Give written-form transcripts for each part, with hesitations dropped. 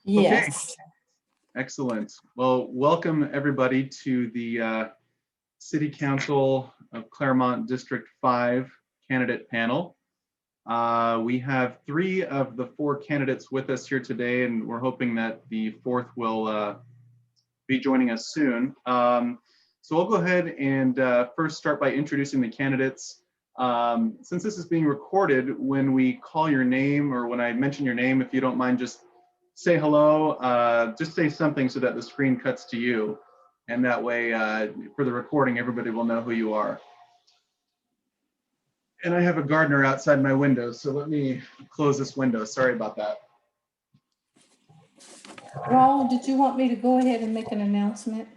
Okay, Yes. excellent. Well, welcome everybody to the City Council of Claremont District 5 candidate panel. We have 3 of the 4 candidates with us here today, and we're hoping that the 4th will be joining us soon. So we'll go ahead and first start by introducing the candidates. Since this is being recorded, when we call your name or when I mention your name, if you don't mind, just say hello, just say something so that the screen cuts to you. And that way, for the recording, everybody will know who you are. And I have a gardener outside my window, so let me close this window. Sorry about that. Raul, did you want me to go ahead and make an announcement?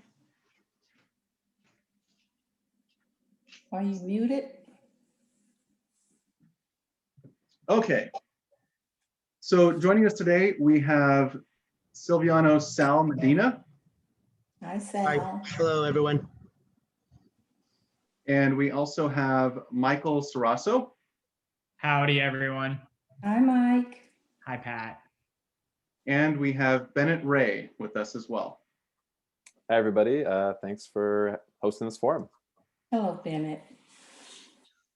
Are you muted? Okay. So joining us today, we have Silviano Sal Medina. Hi, Hi, Sal. hello, everyone. And we also have Michael Sarasso. Howdy, everyone. Hi, Mike. Hi, Pat. And we have Bennett Ray with us as well. Hi, everybody. Thanks for hosting this forum. Hello, Bennett.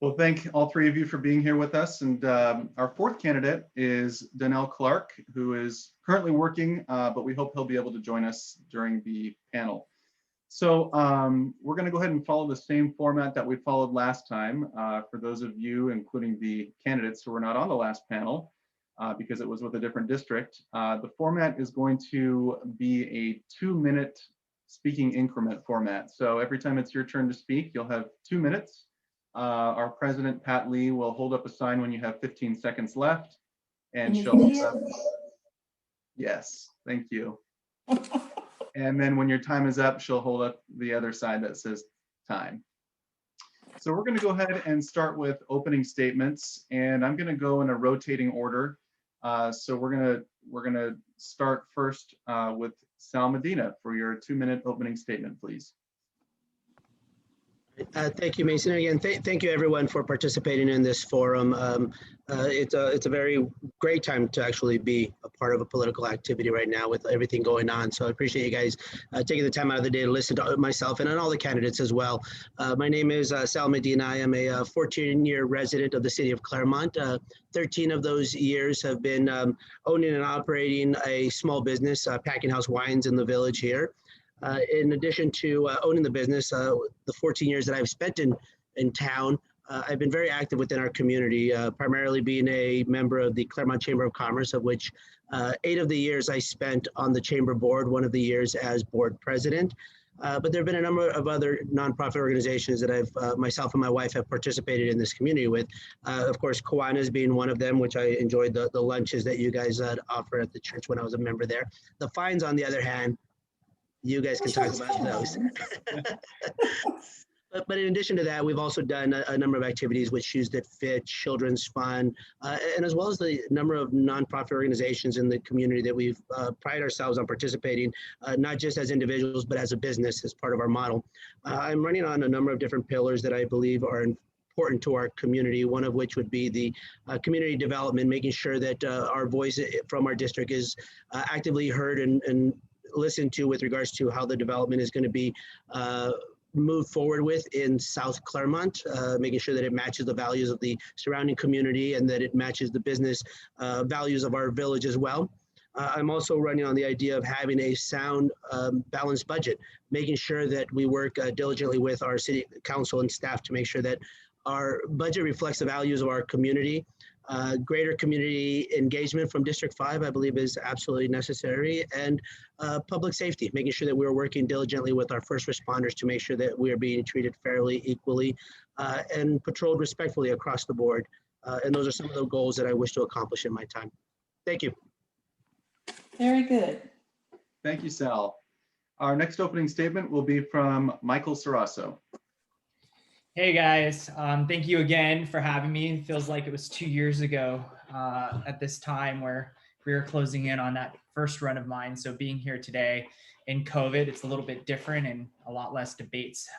Well, thank all 3 of you for being here with us. And our 4th candidate is Donnell Clark, who is currently working, but we hope he'll be able to join us during the panel. So we're going to go ahead and follow the same format that we followed last time. For those of you, including the candidates who were not on the last panel, because it was with a different district, the format is going to be a 2-minute speaking increment format. So every time it's your turn to speak, you'll have 2 minutes. Our president, Pat Lee, will hold up a sign when you have 15 seconds left. And Can she'll you see it? Yes, thank you. And then when your time is up, she'll hold up the other side that says time. So we're going to go ahead and start with opening statements, and I'm going to go in a rotating order. So we're gonna start first with Sal Medina for your 2-minute opening statement, please. Thank you, Mason. Again, thank you, everyone, for participating in this forum. It's a very great time to actually be a part of a political activity right now with everything going on. So I appreciate you guys taking the time out of the day to listen to myself and all the candidates as well. My name is Sal Medina. I am a 14-year resident of the city of Claremont. 13 of those years have been owning and operating a small business, Packing House Wines in the village here. In addition to owning the business, the 14 years that I've spent in town, I've been very active within our community, primarily being a member of the Claremont Chamber of Commerce, of which 8 of the years I spent on the chamber board, 1 of the years as board president. But there have been a number of other nonprofit organizations that I've myself and my wife have participated in this community with. Of course, Kiwanis being one of them, which I enjoyed the lunches that you guys offer at the church when I was a member there. The Fines, on the other hand, you guys can talk about those. But in addition to that, we've also done a number of activities with Shoes That Fit, Children's Fund, and as well as the number of nonprofit organizations in the community that we've pride ourselves on participating, not just as individuals, but as a business, as part of our model. I'm running on a number of different pillars that I believe are important to our community, one of which would be the community development, making sure that our voice from our district is actively heard and listened to with regards to how the development is going to be moved forward with in South Claremont, making sure that it matches the values of the surrounding community and that it matches the business values of our village as well. I'm also running on the idea of having a sound, balanced budget, making sure that we work diligently with our city council and staff to make sure that our budget reflects the values of our community. Greater community engagement from District 5, I believe, is absolutely necessary, and public safety, making sure that we're working diligently with our first responders to make sure that we are being treated fairly, equally, and patrolled respectfully across the board. And those are some of the goals that I wish to accomplish in my time. Thank you. Very good. Thank you, Sal. Our next opening statement will be from Michael Sarasso. Hey, guys. Thank you again for having me. It feels like it was 2 years ago at this time where we were closing in on that first run of mine. So being here today in COVID, it's a little bit different and a lot less debates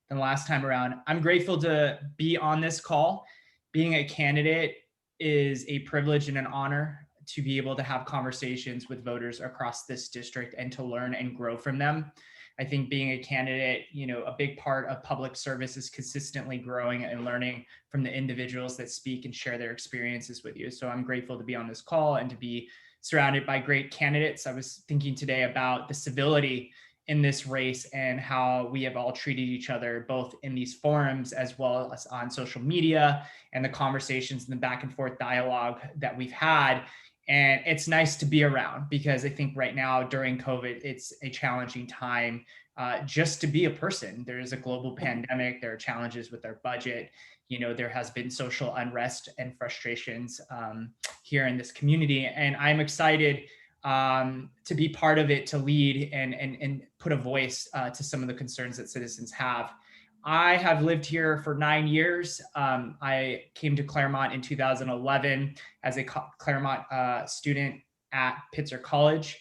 than last time around. I'm grateful to be on this call. Being a candidate is a privilege and an honor to be able to have conversations with voters across this district and to learn and grow from them. I think being a candidate, a big part of public service is consistently growing and learning from the individuals that speak and share their experiences with you. So I'm grateful to be on this call and to be surrounded by great candidates. I was thinking today about the civility in this race and how we have all treated each other, both in these forums as well as on social media, and the conversations and the back and forth dialogue that we've had. And it's nice to be around, because I think right now during COVID, it's a challenging time just to be a person. There is a global pandemic. There are challenges with our budget. There has been social unrest and frustrations here in this community. And I'm excited to be part of it, to lead and put a voice to some of the concerns that citizens have. I have lived here for 9 years. I came to Claremont in 2011 as a Claremont student at Pitzer College.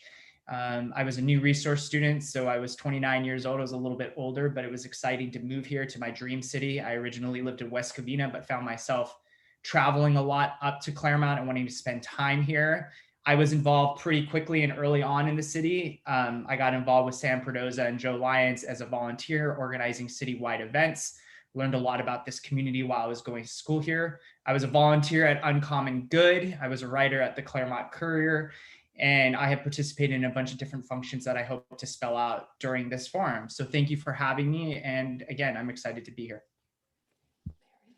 I was a new resource student, so I was 29 years old. I was a little bit older, but it was exciting to move here to my dream city. I originally lived in West Covina, but found myself traveling a lot up to Claremont and wanting to spend time here. I was involved pretty quickly and early on in the city. I got involved with Sam Perdoza and Joe Lyons as a volunteer, organizing citywide events. Learned a lot about this community while I was going to school here. I was a volunteer at Uncommon Good. I was a writer at the Claremont Courier, and I have participated in a bunch of different functions that I hope to spell out during this forum. So thank you for having me. And again, I'm excited to be here.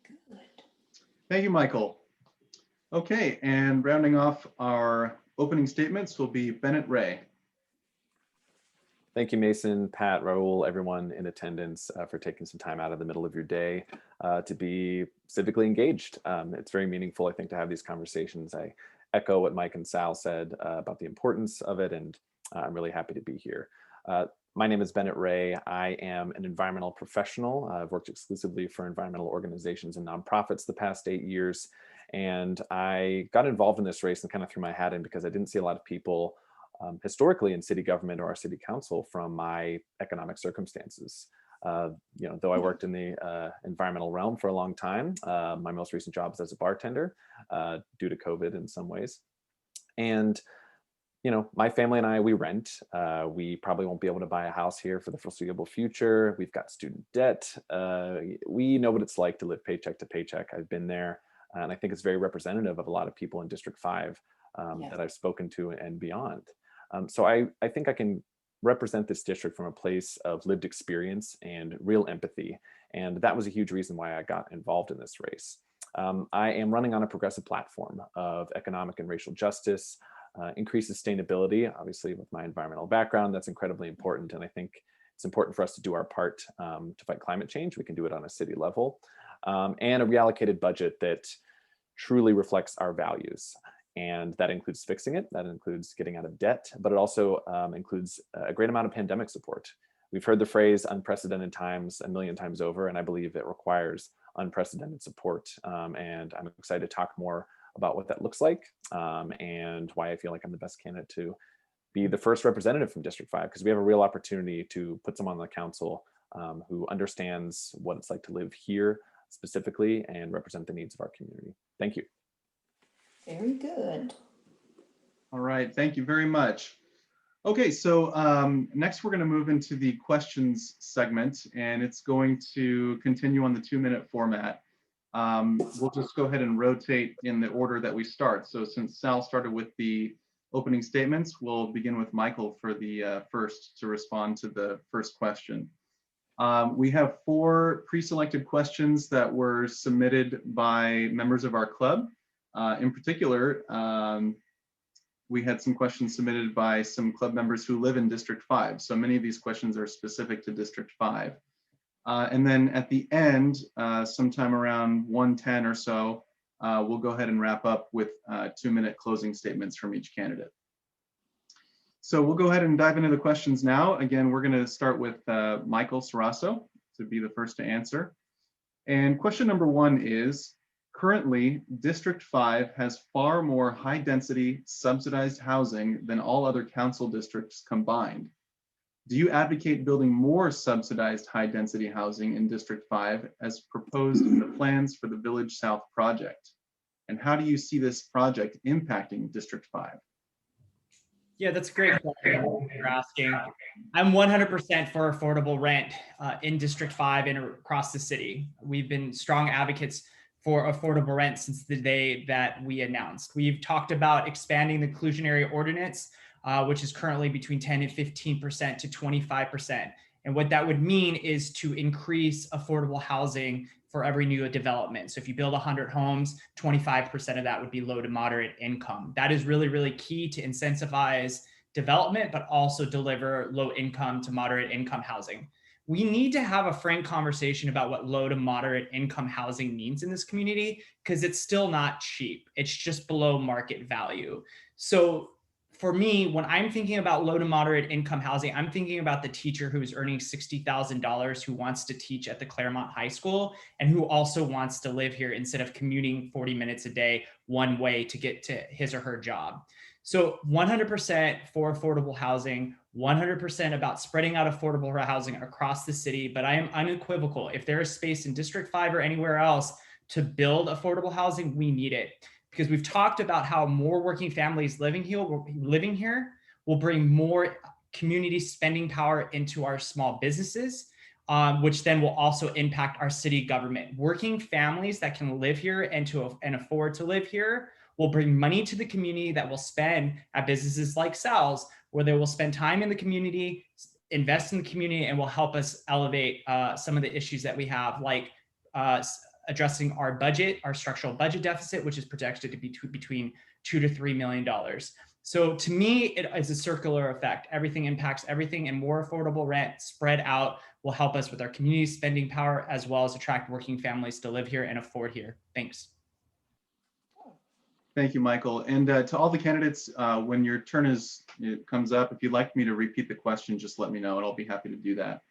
Good. Thank you, Michael. Okay, and rounding off our opening statements will be Bennett Ray. Thank you, Mason, Pat, Raul, everyone in attendance for taking some time out of the middle of your day to be civically engaged. It's very meaningful, I think, to have these conversations. I echo what Mike and Sal said about the importance of it, and I'm really happy to be here. My name is Bennett Ray. I am an environmental professional. I've worked exclusively for environmental organizations and nonprofits the past 8 years. And I got involved in this race and kind of threw my hat in because I didn't see a lot of people historically in city government or our city council from my economic circumstances. Though I worked in the environmental realm for a long time, my most recent job is as a bartender due to COVID in some ways. And my family and I, we rent. We probably won't be able to buy a house here for the foreseeable future. We've got student debt. We know what it's like to live paycheck to paycheck. I've been there. And I think it's very representative of a lot of people in District 5 that I've spoken to and beyond. So I think I can represent this district from a place of lived experience and real empathy. And that was a huge reason why I got involved in this race. I am running on a progressive platform of economic and racial justice, increased sustainability. Obviously, with my environmental background, that's incredibly important. And I think it's important for us to do our part to fight climate change. We can do it on a city level. And a reallocated budget that truly reflects our values. And that includes fixing it, that includes getting out of debt, but it also includes a great amount of pandemic support. We've heard the phrase unprecedented times a million times over, and I believe it requires unprecedented support. And I'm excited to talk more about what that looks like and why I feel like I'm the best candidate to be the first representative from District 5, because we have a real opportunity to put someone on the council who understands what it's like to live here specifically and represent the needs of our community. Thank you. Very good. All right, thank you very much. Okay, so next we're going to move into the questions segment, and it's going to continue on the 2-minute format. We'll just go ahead and rotate in the order that we start. So since Sal started with the opening statements, we'll begin with Michael for the first to respond to the first question. We have 4 pre-selected questions that were submitted by members of our club. In particular, we had some questions submitted by some club members who live in District 5. So many of these questions are specific to District 5. And then at the end, sometime around 1:10 or so, we'll go ahead and wrap up with 2-minute closing statements from each candidate. So we'll go ahead and dive into the questions now. Again, we're going to start with Michael Sarasso to be the first to answer. And question number 1 is, currently, District 5 has far more high-density subsidized housing than all other council districts combined. Do you advocate building more subsidized high-density housing in District 5 as proposed in the plans for the Village South project? And how do you see this project impacting District 5? Yeah, that's a great question you're asking. I'm 100% for affordable rent in District 5 and across the city. We've been strong advocates for affordable rent since the day that we announced. We've talked about expanding the inclusionary ordinance, which is currently between 10 and 15% to 25%. And what that would mean is to increase affordable housing for every new development. So if you build 100 homes, 25% of that would be low to moderate income. That is really, really key to incentivize development, but also deliver low income to moderate income housing. We need to have a frank conversation about what low to moderate income housing means in this community, because it's still not cheap. It's just below market value. So for me, when I'm thinking about low to moderate income housing, I'm thinking about the teacher who is earning $60,000 who wants to teach at the Claremont High School and who also wants to live here instead of commuting 40 minutes a day one way to get to his or her job. So 100% for affordable housing, 100% about spreading out affordable housing across the city. But I am unequivocal. If there is space in District 5 or anywhere else to build affordable housing, we need it. Because we've talked about how more working families living here will bring more community spending power into our small businesses, which then will also impact our city government. Working families that can live here and afford to live here will bring money to the community that will spend at businesses like Sal's, where they will spend time in the community, invest in the community, and will help us elevate some of the issues that we have, like addressing our budget, our structural budget deficit, which is projected to be between $2 to $3 million. So to me, it is a circular effect. Everything impacts everything, and more affordable rent spread out will help us with our community spending power, as well as attract working families to live here and afford here. Thanks. Thank you, Michael. And to all the candidates, when your turn comes up, if you'd like me to repeat the question, just let me know and I'll be happy to do that.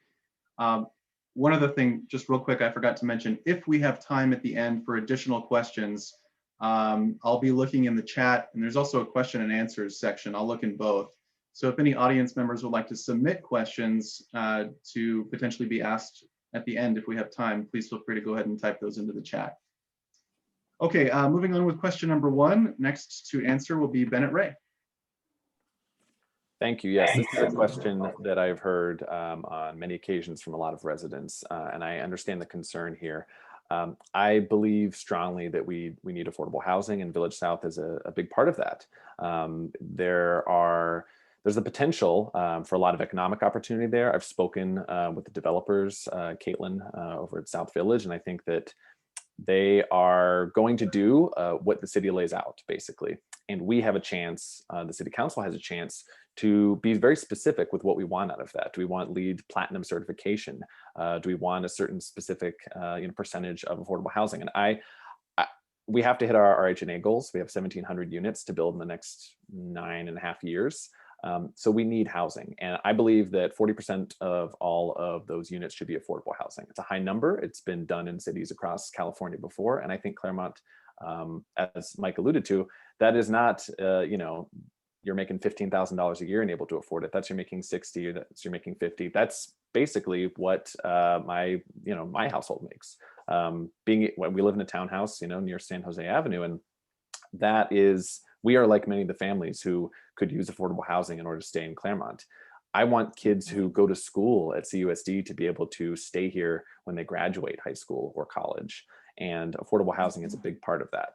One other thing, just real quick, I forgot to mention, if we have time at the end for additional questions, I'll be looking in the chat, and there's also a question and answers section. I'll look in both. So if any audience members would like to submit questions to potentially be asked at the end, if we have time, please feel free to go ahead and type those into the chat. Okay, moving on with question number 1. Next to answer will be Bennett Ray. Thank you. Yes, this is a question that I've heard on many occasions from a lot of residents, and I understand the concern here. I believe strongly that we need affordable housing, and Village South is a big part of that. There's the potential for a lot of economic opportunity there. I've spoken with the developers, Caitlin over at South Village, and I think that they are going to do what the city lays out, basically. And we have a chance, the city council has a chance to be very specific with what we want out of that. Do we want LEED Platinum certification? Do we want a certain specific percentage of affordable housing? And we have to hit our RHNA goals. We have 1,700 units to build in the next 9.5 years. So we need housing. And I believe that 40% of all of those units should be affordable housing. It's a high number. It's been done in cities across California before. And I think Claremont, as Mike alluded to, that is not, you're making $15,000 a year and able to afford it. That's you're making 60, that's you're making 50. That's basically what my household makes. When we live in a townhouse, near San Jose Avenue, and that is, we are like many of the families who could use affordable housing in order to stay in Claremont. I want kids who go to school at CUSD to be able to stay here when they graduate high school or college, and affordable housing is a big part of that.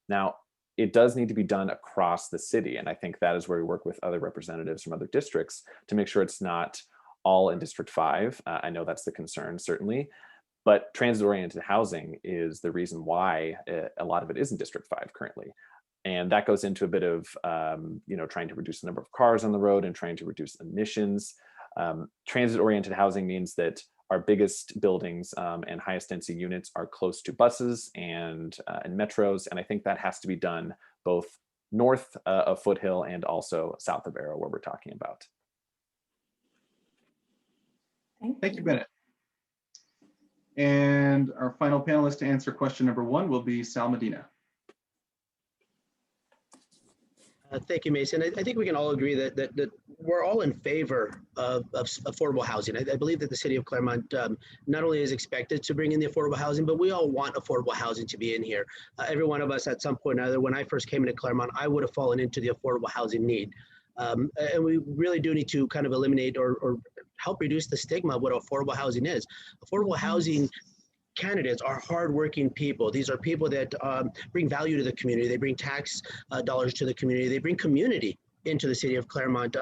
Now, it does need to be done across the city, and I think that is where we work with other representatives from other districts to make sure it's not all in District 5. I know that's the concern, certainly, but transit-oriented housing is the reason why a lot of it is in District 5 currently. And that goes into a bit of, trying to reduce the number of cars on the road and trying to reduce emissions. Transit-oriented housing means that our biggest buildings and highest density units are close to buses and metros. And I think that has to be done both north of Foothill and also south of Arrow, where we're talking about. Thank you, Bennett. And our final panelist to answer question number 1 will be Sal Medina. Thank you, Mason. I think we can all agree that we're all in favor of affordable housing. I believe that the city of Claremont not only is expected to bring in the affordable housing, but we all want affordable housing to be in here. Every one of us at some point or another, when I first came into Claremont, I would have fallen into the affordable housing need. And we really do need to kind of eliminate or help reduce the stigma of what affordable housing is. Affordable housing candidates are hardworking people. These are people that bring value to the community. They bring tax dollars to the community. They bring community into the city of Claremont.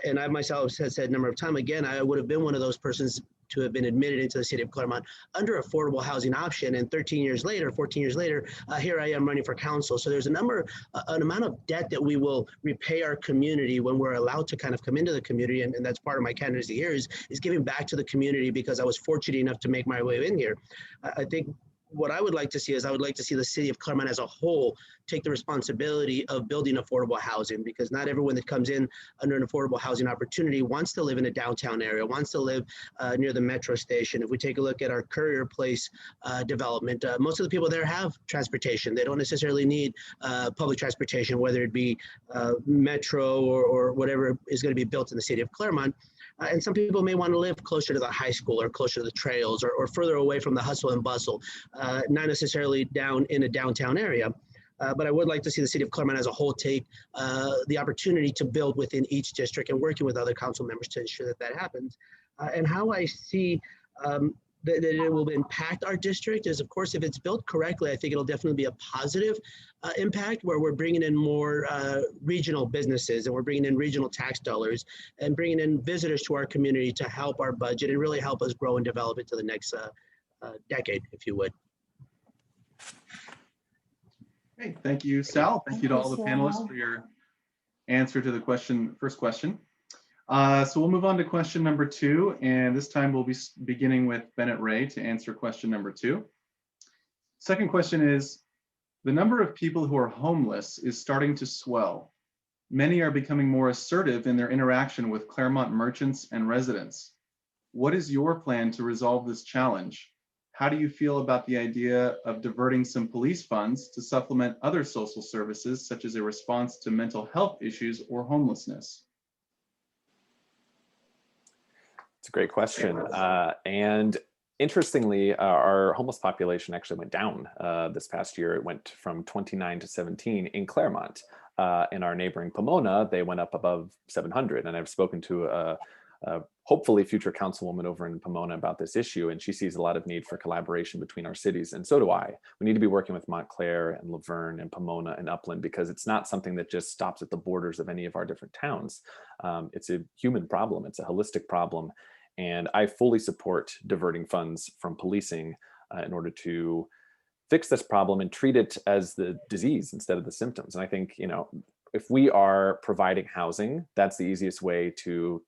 And I myself have said a number of times, again, I would have been one of those persons to have been admitted into the city of Claremont under affordable housing option. And 13 years later, 14 years later, here I am running for council. So there's an amount of debt that we will repay our community when we're allowed to kind of come into the community. And that's part of my candidacy here is giving back to the community because I was fortunate enough to make my way in here. I think what I would like to see is I would like to see the city of Claremont as a whole take the responsibility of building affordable housing, because not everyone that comes in under an affordable housing opportunity wants to live in a downtown area, wants to live near the metro station. If we take a look at our Courier Place development, most of the people there have transportation. They don't necessarily need public transportation, whether it be metro or whatever is going to be built in the city of Claremont. And some people may want to live closer to the high school or closer to the trails or further away from the hustle and bustle, not necessarily down in a downtown area. But I would like to see the city of Claremont as a whole take the opportunity to build within each district and working with other council members to ensure that that happens. And how I see that it will impact our district is, of course, if it's built correctly, I think it'll definitely be a positive impact where we're bringing in more regional businesses and we're bringing in regional tax dollars and bringing in visitors to our community to help our budget and really help us grow and develop into the next decade, if you would. Okay, thank you, Sal. Thank you to all the Thank you, panelists Sal. for your answer to the first question. So we'll move on to question number 2, and this time we'll be beginning with Bennett Ray to answer question number 2. Second question is, the number of people who are homeless is starting to swell. Many are becoming more assertive in their interaction with Claremont merchants and residents. What is your plan to resolve this challenge? How do you feel about the idea of diverting some police funds to supplement other social services, such as a response to mental health issues or homelessness? It's a great question. And interestingly, our homeless population actually went down this past year. It went from 29 to 17 in Claremont. In our neighboring Pomona, they went up above 700. And I've spoken to a hopefully future councilwoman over in Pomona about this issue, and she sees a lot of need for collaboration between our cities, and so do I. We need to be working with Montclair and Laverne and Pomona and Upland, because it's not something that just stops at the borders of any of our different towns. It's a human problem, it's a holistic problem, and I fully support diverting funds from policing in order to fix this problem and treat it as the disease instead of the symptoms. And I think, you know, if we are providing housing, that's the easiest way to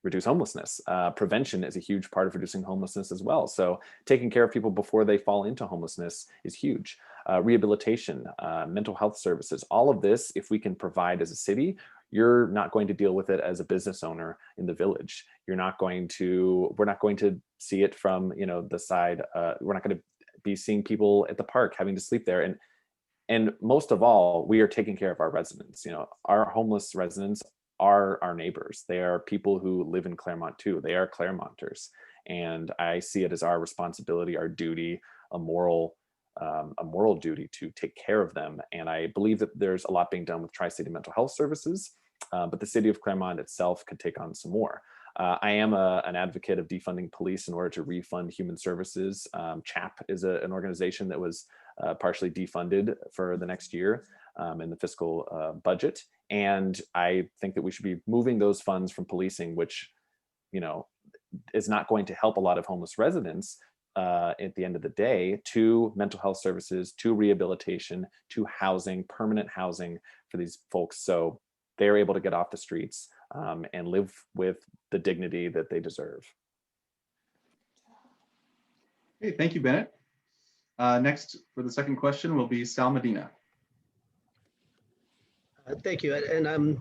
reduce homelessness. Prevention is a huge part of reducing homelessness as well. So taking care of people before they fall into homelessness is huge. Rehabilitation, mental health services, all of this, if we can provide as a city, you're not going to deal with it as a business owner in the village. We're not going to see it from, you know, the side. We're not going to be seeing people at the park having to sleep there. And most of all, we are taking care of our residents. You know, our homeless residents are our neighbors. They are people who live in Claremont too. They are Claremonters. And I see it as our responsibility, our duty, a moral duty to take care of them. And I believe that there's a lot being done with Tri-City Mental Health Services, but the city of Claremont itself could take on some more. I am an advocate of defunding police in order to refund human services. CHAP is an organization that was partially defunded for the next year in the fiscal budget. And I think that we should be moving those funds from policing, which, you know, is not going to help a lot of homeless residents at the end of the day, to mental health services, to rehabilitation, to housing, permanent housing for these folks, so they're able to get off the streets and live with the dignity that they deserve. Okay, thank you, Bennett. Next, for the second question, will be Sal Medina. Thank you. And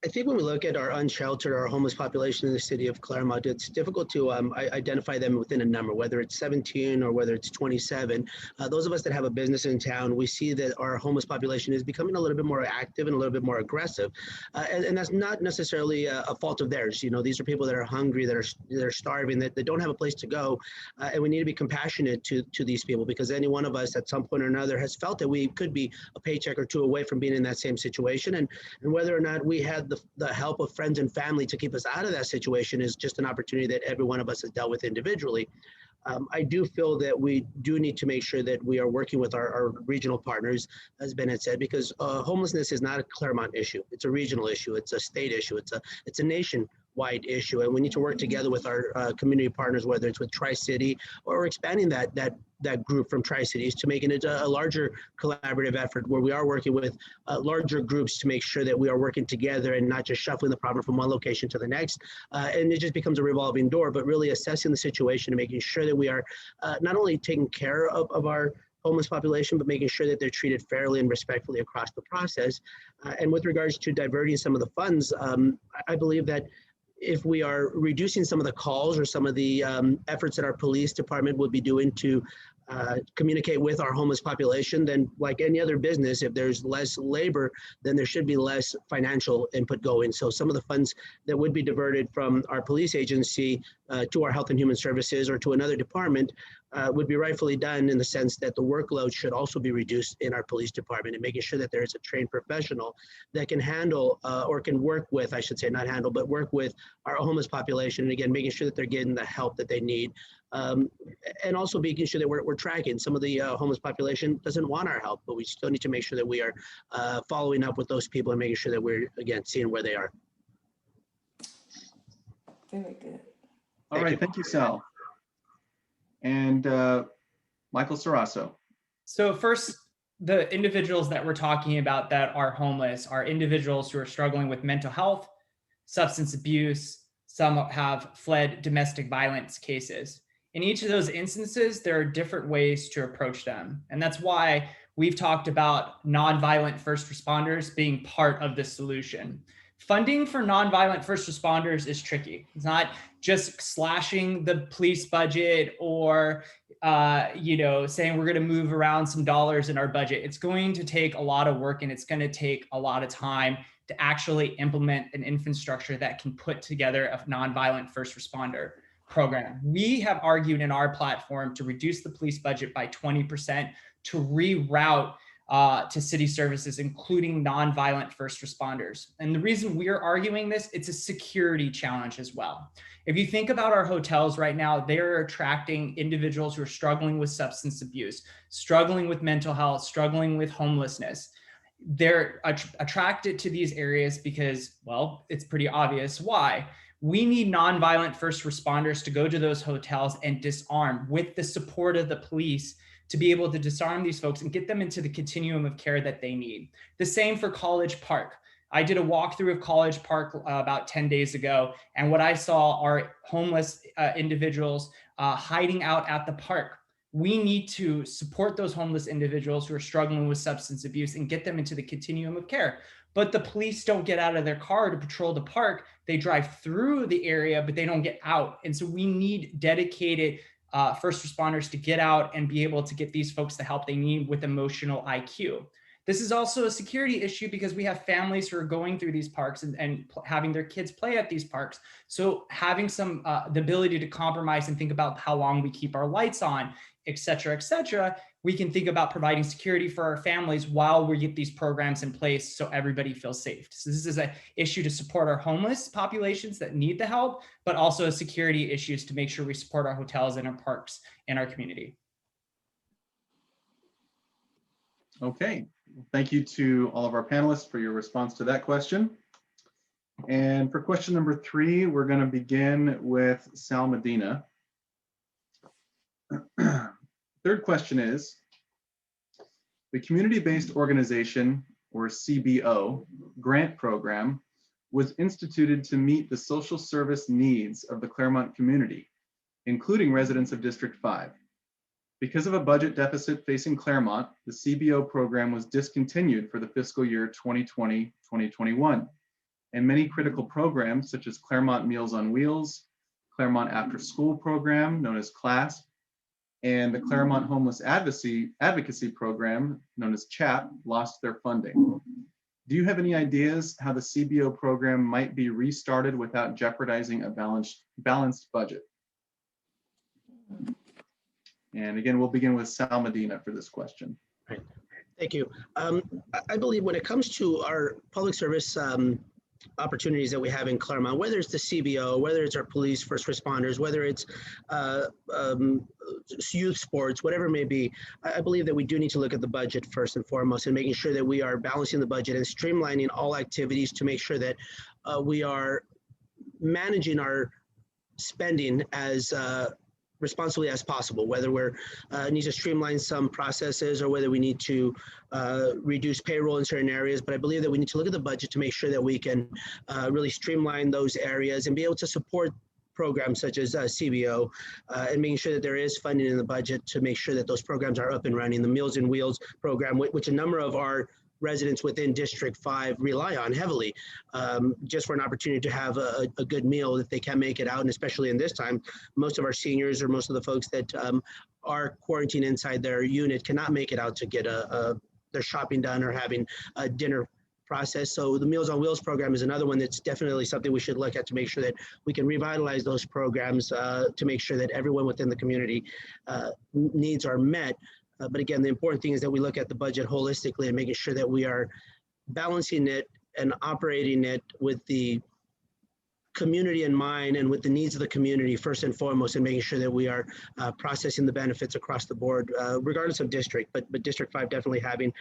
I think when we look at our unsheltered, our homeless population in the city of Claremont, it's difficult to identify them within a number, whether it's 17 or whether it's 27. Those of us that have a business in town, we see that our homeless population is becoming a little bit more active and a little bit more aggressive. And that's not necessarily a fault of theirs. You know, these are people that are hungry, that are starving, that they don't have a place to go. And we need to be compassionate to these people, because any one of us at some point or another has felt that we could be a paycheck or two away from being in that same situation. And whether or not we had the help of friends and family to keep us out of that situation is just an opportunity that every one of us has dealt with individually. I do feel that we do need to make sure that we are working with our regional partners, as Bennett said, because homelessness is not a Claremont issue. It's a regional issue. It's a state issue. It's a nationwide issue, and we need to work together with our community partners, whether it's with Tri-City or expanding that group from Tri-Cities to making it a larger collaborative effort where we are working with larger groups to make sure that we are working together and not just shuffling the problem from one location to the next. And it just becomes a revolving door, but really assessing the situation and making sure that we are not only taking care of our homeless population, but making sure that they're treated fairly and respectfully across the process. And with regards to diverting some of the funds, I believe that if we are reducing some of the calls or some of the efforts that our police department would be doing to communicate with our homeless population, then like any other business, if there's less labor, then there should be less financial input going. So some of the funds that would be diverted from our police agency to our Health and Human Services or to another department would be rightfully done, in the sense that the workload should also be reduced in our police department, and making sure that there is a trained professional that can handle or can work with, I should say, not handle, but work with our homeless population. And again, making sure that they're getting the help that they need. And also making sure that we're tracking. Some of the homeless population doesn't want our help, but we still need to make sure that we are following up with those people and making sure that we're, again, seeing where they are. Very good. All right, thank you, Sal. And Michael Sarasso. So first, the individuals that we're talking about that are homeless are individuals who are struggling with mental health, substance abuse. Some have fled domestic violence cases. In each of those instances, there are different ways to approach them. And that's why we've talked about nonviolent first responders being part of the solution. Funding for nonviolent first responders is tricky. It's not just slashing the police budget or saying we're going to move around some dollars in our budget. It's going to take a lot of work, and it's going to take a lot of time to actually implement an infrastructure that can put together a nonviolent first responder program. We have argued in our platform to reduce the police budget by 20%, to reroute to city services, including nonviolent first responders. And the reason we're arguing this, it's a security challenge as well. If you think about our hotels right now, they're attracting individuals who are struggling with substance abuse, struggling with mental health, struggling with homelessness. They're attracted to these areas because, well, it's pretty obvious why. We need nonviolent first responders to go to those hotels and disarm, with the support of the police, to be able to disarm these folks and get them into the continuum of care that they need. The same for College Park. I did a walkthrough of College Park about 10 days ago, and what I saw are homeless individuals hiding out at the park. We need to support those homeless individuals who are struggling with substance abuse and get them into the continuum of care. But the police don't get out of their car to patrol the park. They drive through the area, but they don't get out. And so we need dedicated first responders to get out and be able to get these folks the help they need with emotional IQ. This is also a security issue because we have families who are going through these parks and having their kids play at these parks. So having some the ability to compromise and think about how long we keep our lights on, et cetera, we can think about providing security for our families while we get these programs in place so everybody feels safe. So this is an issue to support our homeless populations that need the help, but also security issues to make sure we support our hotels and our parks and our community. Okay, thank you to all of our panelists for your response to that question. And for question number 3, we're going to begin with Sal Medina. Third question is, the Community-Based Organization, or CBO, grant program was instituted to meet the social service needs of the Claremont community, including residents of District 5. Because of a budget deficit facing Claremont, the CBO program was discontinued for the fiscal year 2020-2021. and many critical programs such as Claremont Meals on Wheels, Claremont After School Program, known as CLASP, and the Claremont Homeless Advocacy Program, known as CHAP, lost their funding. Do you have any ideas how the CBO program might be restarted without jeopardizing a balanced budget? And again, we'll begin with Sal Medina for this question. Thank you. I believe when it comes to our public service opportunities that we have in Claremont, whether it's the CBO, whether it's our police, first responders, whether it's youth sports, whatever it may be, I believe that we do need to look at the budget first and foremost and making sure that we are balancing the budget and streamlining all activities to make sure that we are managing our spending as responsibly as possible, whether we're need to streamline some processes or whether we need to reduce payroll in certain areas. But I believe that we need to look at the budget to make sure that we can really streamline those areas and be able to support programs such as CBO and making sure that there is funding in the budget to make sure that those programs are up and running. The Meals on Wheels program, which a number of our residents within District 5 rely on heavily, just for an opportunity to have a good meal if they can make it out. And especially in this time, most of our seniors or most of the folks that are quarantined inside their unit cannot make it out to get their shopping done or having a dinner process. So the Meals on Wheels program is another one that's definitely something we should look at to make sure that we can revitalize those programs to make sure that everyone within the community needs are met. But again, the important thing is that we look at the budget holistically and making sure that we are balancing it and operating it with the community in mind and with the needs of the community first and foremost, and making sure that we are processing the benefits across the board, regardless of district, but District 5 definitely having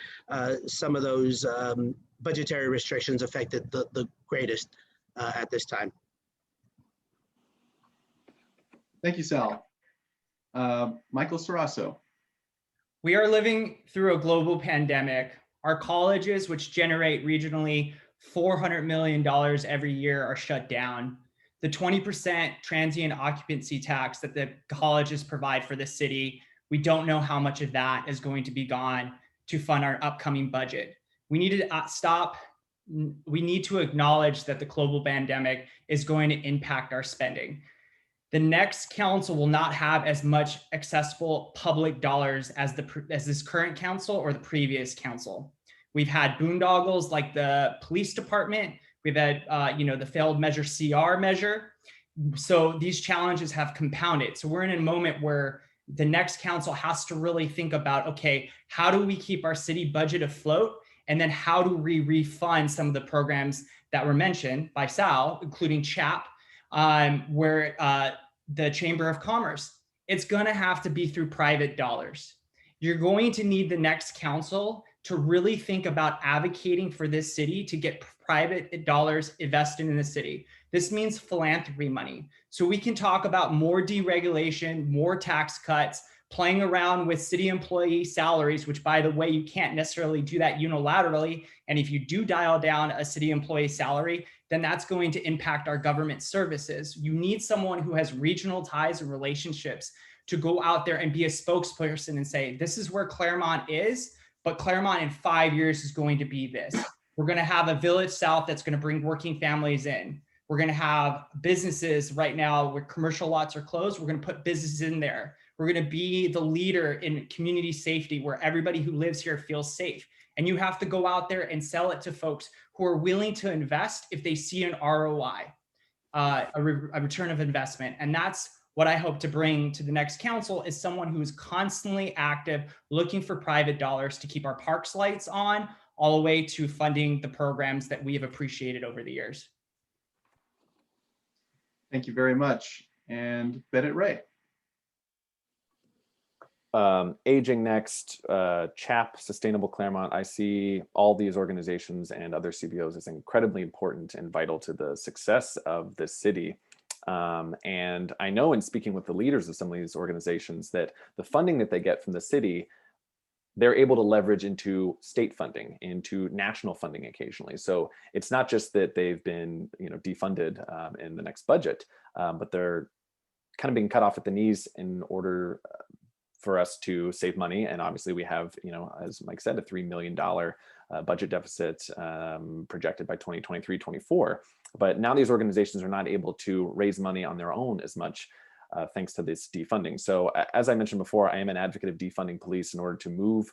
some of those budgetary restrictions affected the greatest at this time. Thank you, Sal. Michael Sarasso. We are living through a global pandemic. Our colleges, which generate regionally $400 million every year, are shut down. The 20% transient occupancy tax that the colleges provide for the city, we don't know how much of that is going to be gone to fund our upcoming budget. We need to stop. We need to acknowledge that the global pandemic is going to impact our spending. The next council will not have as much accessible public dollars as this current council or the previous council. We've had boondoggles like the police department. We've had, the failed Measure CR measure. So these challenges have compounded. So we're in a moment where the next council has to really think about, okay, how do we keep our city budget afloat? And then how do we refund some of the programs that were mentioned by Sal, including CHAP, where the Chamber of Commerce, it's going to have to be through private dollars. You're going to need the next council to really think about advocating for this city to get private dollars invested in the city. This means philanthropy money. So we can talk about more deregulation, more tax cuts, playing around with city employee salaries, which, by the way, you can't necessarily do that unilaterally. And if you do dial down a city employee salary, then that's going to impact our government services. You need someone who has regional ties and relationships to go out there and be a spokesperson and say, this is where Claremont is, but Claremont in 5 years is going to be this. We're going to have a Village South that's going to bring working families in. We're going to have businesses right now where commercial lots are closed. We're going to put businesses in there. We're going to be the leader in community safety where everybody who lives here feels safe. And you have to go out there and sell it to folks who are willing to invest if they see an ROI, a return of investment. And that's what I hope to bring to the next council, is someone who is constantly active, looking for private dollars to keep our parks lights on, all the way to funding the programs that we have appreciated over the years. Thank you very much. And Bennett Ray. Aging next, CHAP, Sustainable Claremont. I see all these organizations and other CBOs as incredibly important and vital to the success of the city. And I know in speaking with the leaders of some of these organizations that the funding that they get from the city, they're able to leverage into state funding, into national funding occasionally. So it's not just that they've been, defunded in the next budget, but they're kind of being cut off at the knees in order for us to save money. And obviously we have, as Mike said, a $3 million budget deficit projected by 2023-24. But now these organizations are not able to raise money on their own as much thanks to this defunding. So as I mentioned before, I am an advocate of defunding police in order to move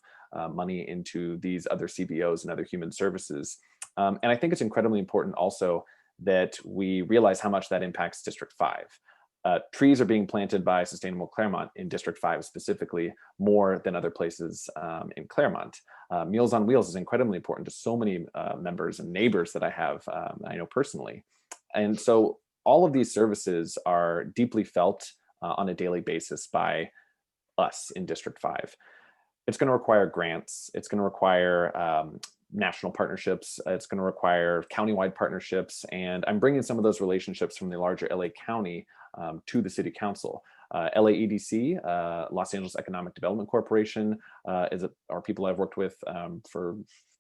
money into these other CBOs and other human services. And I think it's incredibly important also that we realize how much that impacts District 5. Trees are being planted by Sustainable Claremont in District 5 specifically more than other places in Claremont. Meals on Wheels is incredibly important to so many members and neighbors that I have, I know personally. And so all of these services are deeply felt on a daily basis by us in District 5. It's going to require grants. It's going to require national partnerships. It's going to require countywide partnerships. And I'm bringing some of those relationships from the larger LA County to the City Council. LAEDC, Los Angeles Economic Development Corporation, are people I've worked with for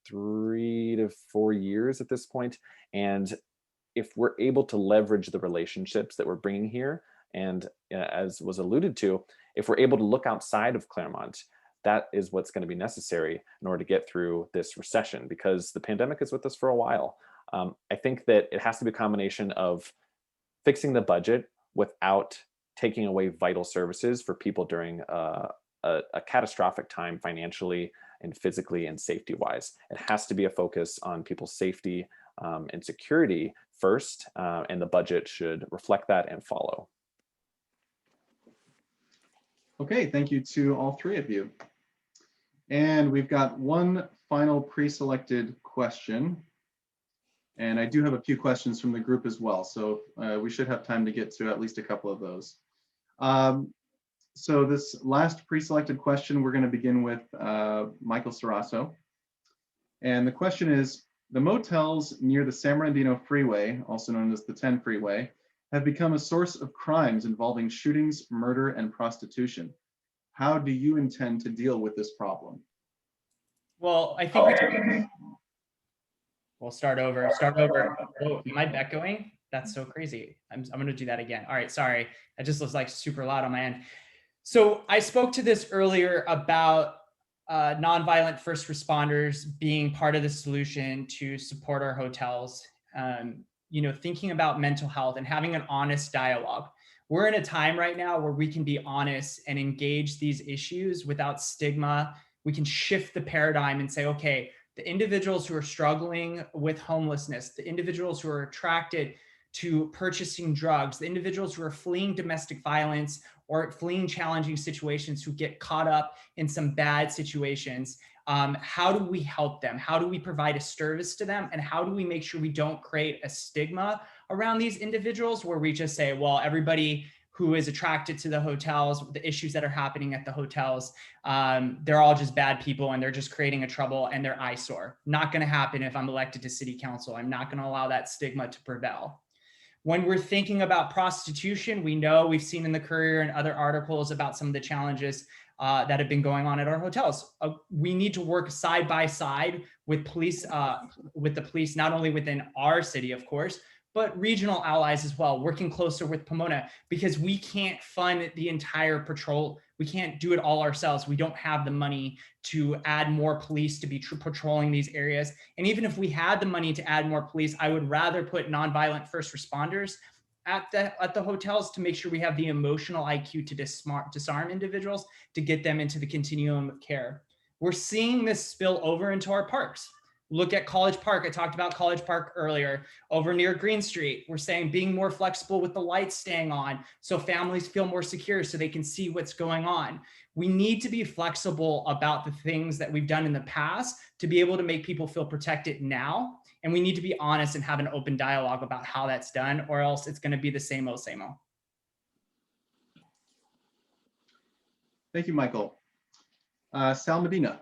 3 to 4 years at this point. And if we're able to leverage the relationships that we're bringing here, and as was alluded to, if we're able to look outside of Claremont, that is what's going to be necessary in order to get through this recession, because the pandemic is with us for a while. I think that it has to be a combination of fixing the budget without taking away vital services for people during a catastrophic time financially and physically and safety wise. It has to be a focus on people's safety and security first, and the budget should reflect that and follow. Okay, thank you to all three of you. And we've got one final pre-selected question. And I do have a few questions from the group as well. So we should have time to get to at least a couple of those. So this last pre-selected question, we're going to begin with Michael Sarasso. And the question is, the motels near the San Bernardino Freeway, also known as the 10 Freeway, have become a source of crimes involving shootings, murder, and prostitution. How do you intend to deal with this problem? Well, I think we'll start over. Oh, am I echoing? That's so crazy. I'm going to do that again. All right, sorry. That just looks like super loud on my end. So I spoke to this earlier about nonviolent first responders being part of the solution to support our hotels. You know, thinking about mental health and having an honest dialogue. We're in a time right now where we can be honest and engage these issues without stigma. We can shift the paradigm and say, okay, the individuals who are struggling with homelessness, the individuals who are attracted to purchasing drugs, the individuals who are fleeing domestic violence or fleeing challenging situations, who get caught up in some bad situations, how do we help them? How do we provide a service to them? And how do we make sure we don't create a stigma around these individuals where we just say, well, everybody who is attracted to the hotels, the issues that are happening at the hotels, they're all just bad people and they're just creating a trouble and they're eyesore. Not going to happen if I'm elected to city council. I'm not going to allow that stigma to prevail. When we're thinking about prostitution, we know we've seen in the Courier and other articles about some of the challenges that have been going on at our hotels. We need to work side by side with police, with the police, not only within our city, of course, but regional allies as well, working closer with Pomona, because we can't fund the entire patrol. We can't do it all ourselves. We don't have the money to add more police to be patrolling these areas. And even if we had the money to add more police, I would rather put nonviolent first responders at the hotels to make sure we have the emotional IQ to disarm individuals, to get them into the continuum of care. We're seeing this spill over into our parks. Look at College Park. I talked about College Park earlier. Over near Green Street, we're saying being more flexible with the lights staying on so families feel more secure so they can see what's going on. We need to be flexible about the things that we've done in the past to be able to make people feel protected now. And we need to be honest and have an open dialogue about how that's done, or else it's going to be the same old, same old. Thank you, Michael. Sal Medina.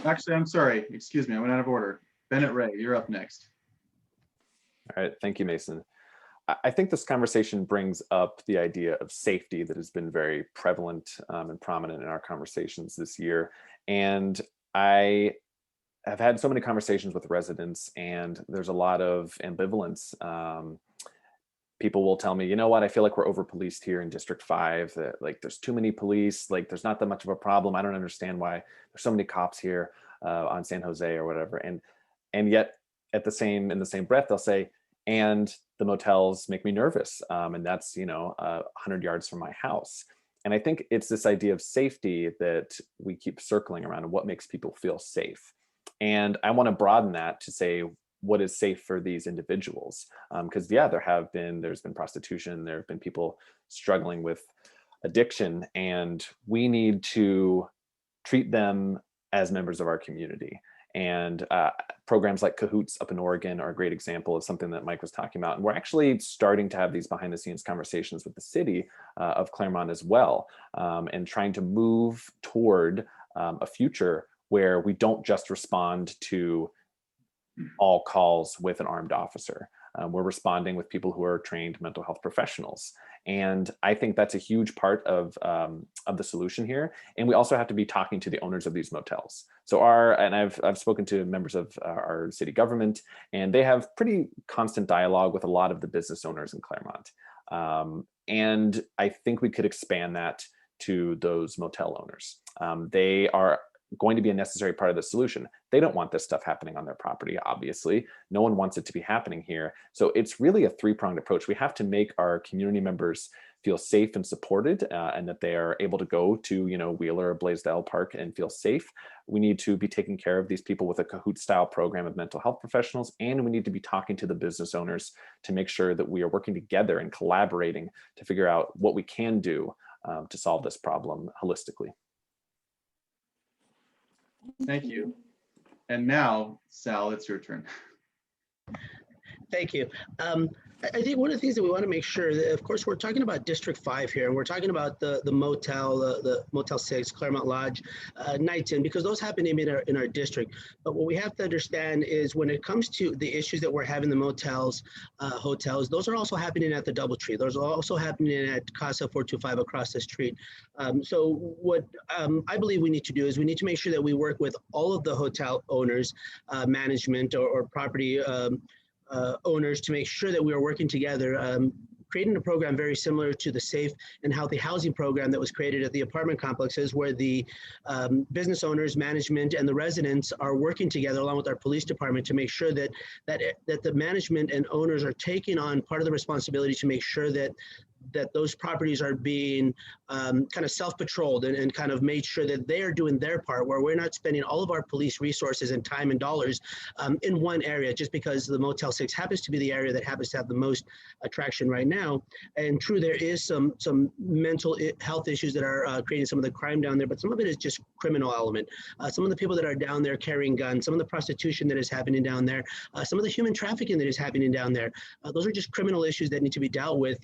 Actually, I'm sorry. Excuse me. I went out of order. Bennett Ray, you're up next. All right. Thank you, Mason. I think this conversation brings up the idea of safety that has been very prevalent and prominent in our conversations this year. And I have had so many conversations with residents, and there's a lot of ambivalence people will tell me, you know what, I feel like we're over policed here in District 5, that like there's too many police, like there's not that much of a problem. I don't understand why there's so many cops here on San Jose or whatever. And yet in the same breath, they'll say, and the motels make me nervous. And that's, 100 yards from my house. And I think it's this idea of safety that we keep circling around and what makes people feel safe. And I want to broaden that to say, what is safe for these individuals? Because there's been prostitution, there have been people struggling with addiction, and we need to treat them as members of our community. And programs like Cahoots up in Oregon are a great example of something that Mike was talking about. And we're actually starting to have these behind the scenes conversations with the city of Claremont as well, and trying to move toward a future where we don't just respond to all calls with an armed officer. We're responding with people who are trained mental health professionals. And I think that's a huge part of the solution here. And we also have to be talking to the owners of these motels. So I've spoken to members of our city government, and they have pretty constant dialogue with a lot of the business owners in Claremont. And I think we could expand that to those motel owners. They are going to be a necessary part of the solution. They don't want this stuff happening on their property, obviously. No one wants it to be happening here. So it's really a three-pronged approach. We have to make our community members feel safe and supported, and that they are able to go to, Wheeler or Blaisdell Park and feel safe. We need to be taking care of these people with a Kahoot-style program of mental health professionals, and we need to be talking to the business owners to make sure that we are working together and collaborating to figure out what we can do to solve this problem holistically. Thank you. And now, Sal, it's your turn. Thank you. I think one of the things that we want to make sure that, of course, we're talking about District 5 here, and we're talking about the motel, the Motel 6, Claremont Lodge, Nights Inn, because those happen to be in our district. But what we have to understand is when it comes to the issues that we're having in the motels, hotels, those are also happening at the Doubletree. Those are also happening at Casa 425 across the street. So what I believe we need to do is we need to make sure that we work with all of the hotel owners, management or property owners to make sure that we are working together, creating a program very similar to the Safe and Healthy Housing program that was created at the apartment complexes, where the business owners, management, and the residents are working together along with our police department to make sure that the management and owners are taking on part of the responsibility to make sure that those properties are being kind of self-patrolled and kind of made sure that they are doing their part, where we're not spending all of our police resources and time and dollars in one area just because the Motel 6 happens to be the area that happens to have the most attraction right now. And true, there is some mental health issues that are creating some of the crime down there, but some of it is just criminal element. Some of the people that are down there carrying guns, some of the prostitution that is happening down there, some of the human trafficking that is happening down there. Those are just criminal issues that need to be dealt with,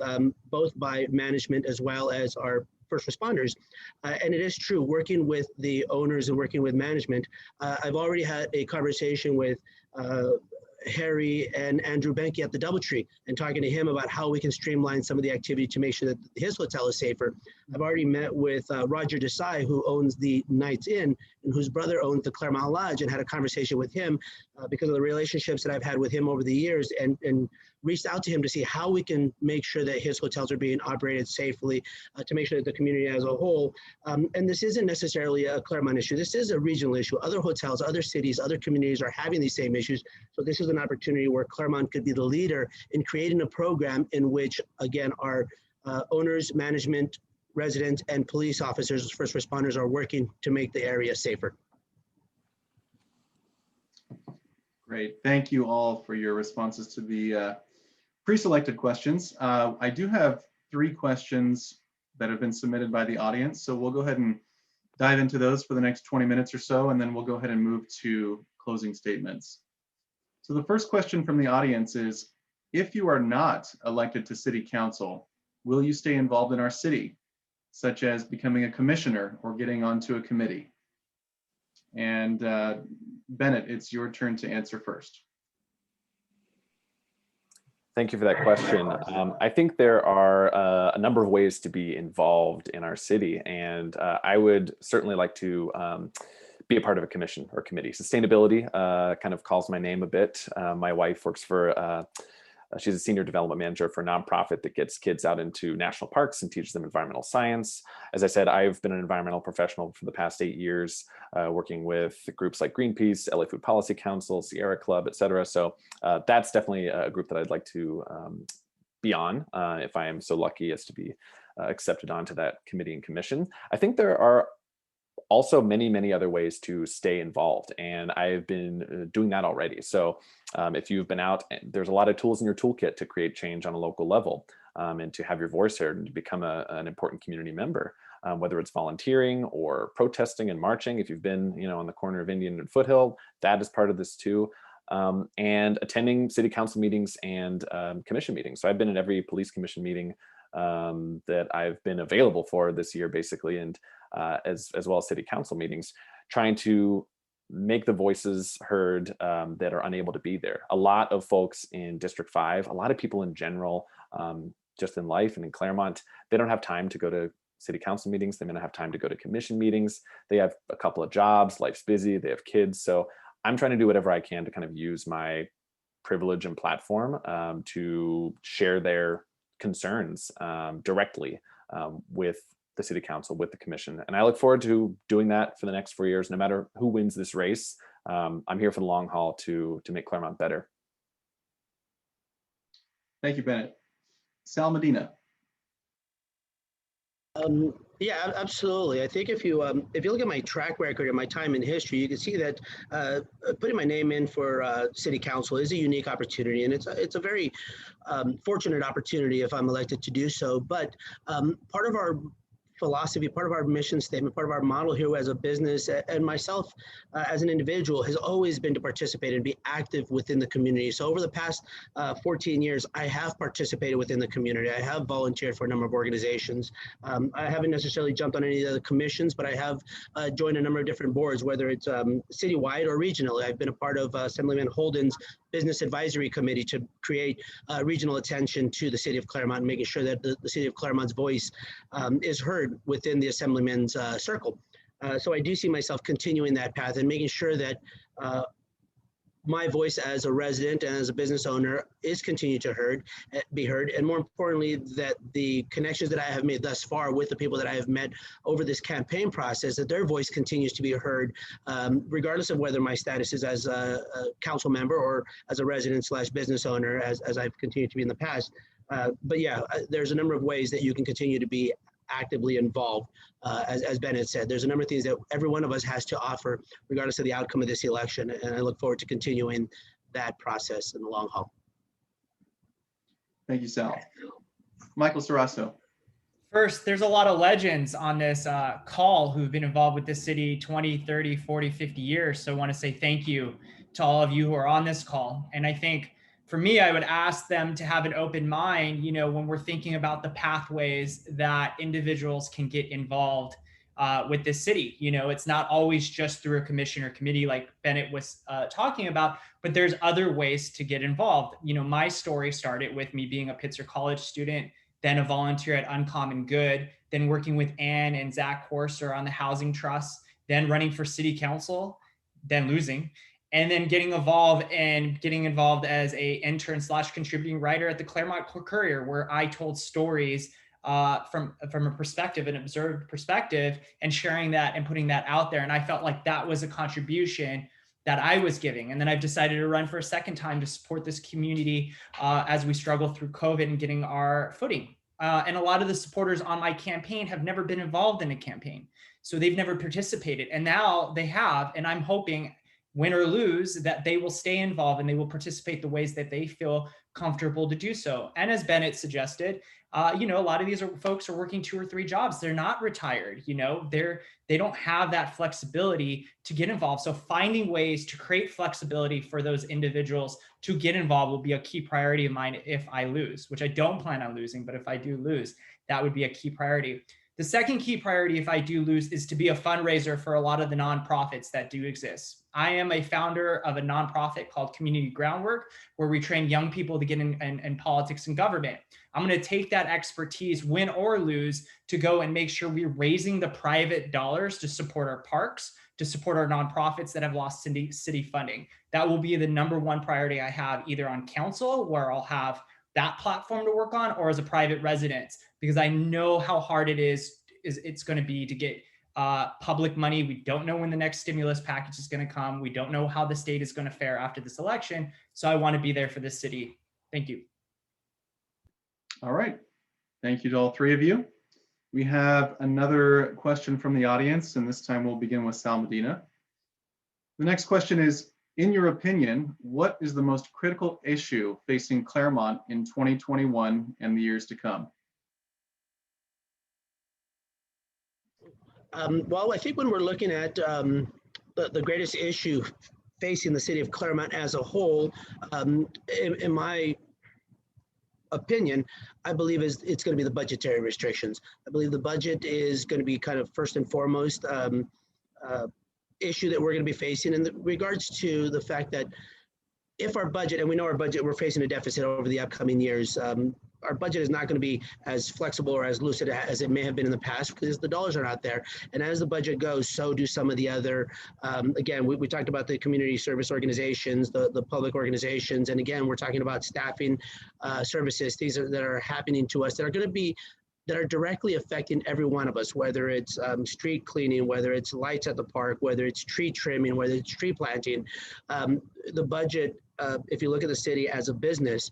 both by management as well as our first responders. And it is true, working with the owners and working with management. I've already had a conversation with Harry and Andrew Benke at the Doubletree and talking to him about how we can streamline some of the activity to make sure that his hotel is safer. I've already met with Roger Desai, who owns the Nights Inn and whose brother owns the Claremont Lodge, and had a conversation with him because of the relationships that I've had with him over the years, and reached out to him to see how we can make sure that his hotels are being operated safely, to make sure that the community as a whole, and this isn't necessarily a Claremont issue, this is a regional issue. Other hotels, other cities, other communities are having these same issues. So this is an opportunity where Claremont could be the leader in creating a program in which, again, our owners, management, residents, and police officers, first responders, are working to make the area safer. Great. Thank you all for your responses to the pre-selected questions. I do have 3 questions that have been submitted by the audience, so we'll go ahead and dive into those for the next 20 minutes or so, and then we'll go ahead and move to closing statements. So the first question from the audience is, if you are not elected to City Council, will you stay involved in our city, such as becoming a commissioner or getting onto a committee? And Bennett, it's your turn to answer first. Thank you for that question. I think there are a number of ways to be involved in our city, and I would certainly like to be a part of a commission or committee. Sustainability kind of calls my name a bit. My wife works for She's a senior development manager for a nonprofit that gets kids out into national parks and teaches them environmental science. As I said, I've been an environmental professional for the past 8 years, working with groups like Greenpeace, LA Food Policy Council, Sierra Club, et cetera. So that's definitely a group that I'd like to be on if I am so lucky as to be accepted onto that committee and commission. I think there are also many other ways to stay involved, and I've been doing that already. So if you've been out, there's a lot of tools in your toolkit to create change on a local level, and to have your voice heard and to become an important community member, whether it's volunteering or protesting and marching. If you've been, on the corner of Indian and Foothill, that is part of this too. And attending city council meetings and commission meetings. So I've been in every police commission meeting that I've been available for this year, basically, and as well as city council meetings, trying to make the voices heard that are unable to be there. A lot of folks in District 5, a lot of people in general, just in life and in Claremont, they don't have time to go to city council meetings. They may not have time to go to commission meetings. They have a couple of jobs, life's busy, they have kids. So I'm trying to do whatever I can to kind of use my privilege and platform to share their concerns directly with the city council, with the commission. And I look forward to doing that for the next 4 years, no matter who wins this race. I'm here for the long haul to make Claremont better. Thank you, Bennett. Sal Medina. Yeah, absolutely. I think if you look at my track record and my time in history, you can see that putting my name in for city council is a unique opportunity, and it's a very fortunate opportunity if I'm elected to do so. But part of our philosophy, part of our mission statement, part of our model here as a business, and myself as an individual, has always been to participate and be active within the community. So over the past 14 years, I have participated within the community. I have volunteered for a number of organizations. I haven't necessarily jumped on any of the commissions, but I have joined a number of different boards, whether it's citywide or regional. I've been a part of Assemblyman Holden's Business Advisory Committee to create regional attention to the city of Claremont, and making sure that the city of Claremont's voice is heard within the Assemblyman's circle. So I do see myself continuing that path and making sure that my voice as a resident and as a business owner is continued to be heard, and more importantly, that the connections that I have made thus far with the people that I have met over this campaign process, that their voice continues to be heard, regardless of whether my status is as a council member or as a resident / business owner, as I've continued to be in the past. But yeah, there's a number of ways that you can continue to be actively involved. As Bennett said, there's a number of things that every one of us has to offer, regardless of the outcome of this election. And I look forward to continuing that process in the long haul. Thank you, Sal. Michael Sarasso. First, there's a lot of legends on this call who've been involved with this city 20, 30, 40, 50 years. So I want to say thank you to all of you who are on this call. And I think for me, I would ask them to have an open mind, when we're thinking about the pathways that individuals can get involved with this city. It's not always just through a commission or committee like Bennett was talking about, but there's other ways to get involved. My story started with me being a Pitzer College student, then a volunteer at Uncommon Good, then working with Ann and Zach Horser on the Housing Trust, then running for city council, then losing, and then getting involved as a intern / contributing writer at the Claremont Courier, where I told stories from a perspective, an observed perspective, and sharing that and putting that out there. And I felt like that was a contribution that I was giving. And then I've decided to run for a second time to support this community as we struggle through COVID and getting our footing. And a lot of the supporters on my campaign have never been involved in a campaign. So they've never participated. And now they have, and I'm hoping, win or lose, that they will stay involved and they will participate the ways that they feel comfortable to do so. And as Bennett suggested, a lot of these folks are working 2 or 3 jobs. They're not retired, they don't have that flexibility to get involved. So finding ways to create flexibility for those individuals to get involved will be a key priority of mine if I lose, which I don't plan on losing, but if I do lose, that would be a key priority. The second key priority, if I do lose, is to be a fundraiser for a lot of the nonprofits that do exist. I am a founder of a nonprofit called Community Groundwork, where we train young people to get in politics and government. I'm going to take that expertise, win or lose, to go and make sure we're raising the private dollars to support our parks, to support our nonprofits that have lost city funding. That will be the #1 priority I have, either on council, where I'll have that platform to work on, or as a private residence, because I know how hard it's going to be to get public money. We don't know when the next stimulus package is going to come. We don't know how the state is going to fare after this election. So I want to be there for this city. Thank you. All right. Thank you to all three of you. We have another question from the audience, and this time we'll begin with Sal Medina. The next question is, in your opinion, what is the most critical issue facing Claremont in 2021 and the years to come? Well, I think when we're looking at the greatest issue facing the city of Claremont as a whole, in my opinion, I believe it's going to be the budgetary restrictions. I believe the budget is going to be kind of first and foremost issue that we're going to be facing in regards to the fact that if our budget, and we know our budget, we're facing a deficit over the upcoming years. Our budget is not going to be as flexible or as lucid as it may have been in the past because the dollars are not there. And as the budget goes, so do some of the other, again, we talked about the community service organizations, the public organizations. And again, we're talking about staffing services, things that are happening to us that are going to be, that are directly affecting every one of us, whether it's street cleaning, whether it's lights at the park, whether it's tree trimming, whether it's tree planting. The budget, if you look at the city as a business,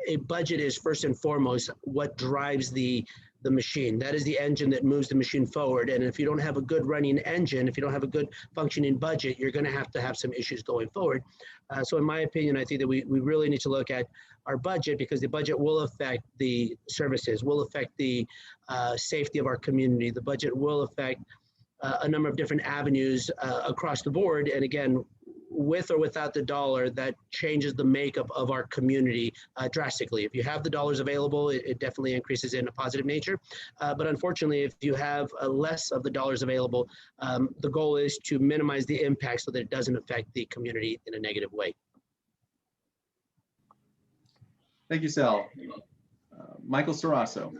a budget is first and foremost what drives the machine. That is the engine that moves the machine forward. And if you don't have a good running engine, if you don't have a good functioning budget, you're going to have some issues going forward. So in my opinion, I think that we really need to look at our budget, because the budget will affect the services, will affect the safety of our community. The budget will affect a number of different avenues across the board. And again, with or without the dollar, that changes the makeup of our community drastically. If you have the dollars available, it definitely increases in a positive nature. But unfortunately, if you have less of the dollars available, the goal is to minimize the impact so that it doesn't affect the community in a negative way. Thank you, Sal. Michael Sarasso.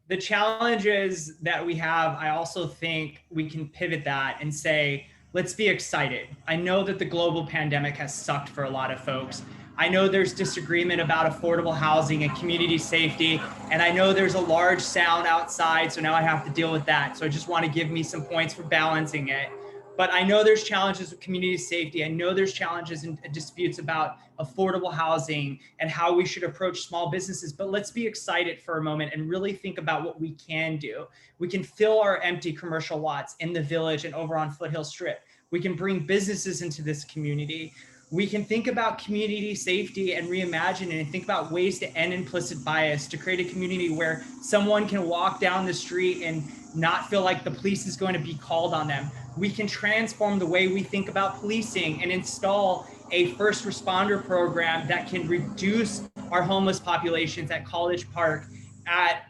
The challenges that we have, I also think we can pivot that and say, let's be excited. I know that the global pandemic has sucked for a lot of folks. I know there's disagreement about affordable housing and community safety, and I know there's a large sound outside, so now I have to deal with that. So I just want to give me some points for balancing it. But I know there's challenges with community safety. I know there's challenges and disputes about affordable housing and how we should approach small businesses. But let's be excited for a moment and really think about what we can do. We can fill our empty commercial lots in the Village and over on Foothill Strip. We can bring businesses into this community. We can think about community safety and reimagine it and think about ways to end implicit bias, to create a community where someone can walk down the street and not feel like the police is going to be called on them. We can transform the way we think about policing and install a first responder program that can reduce our homeless populations at College Park, at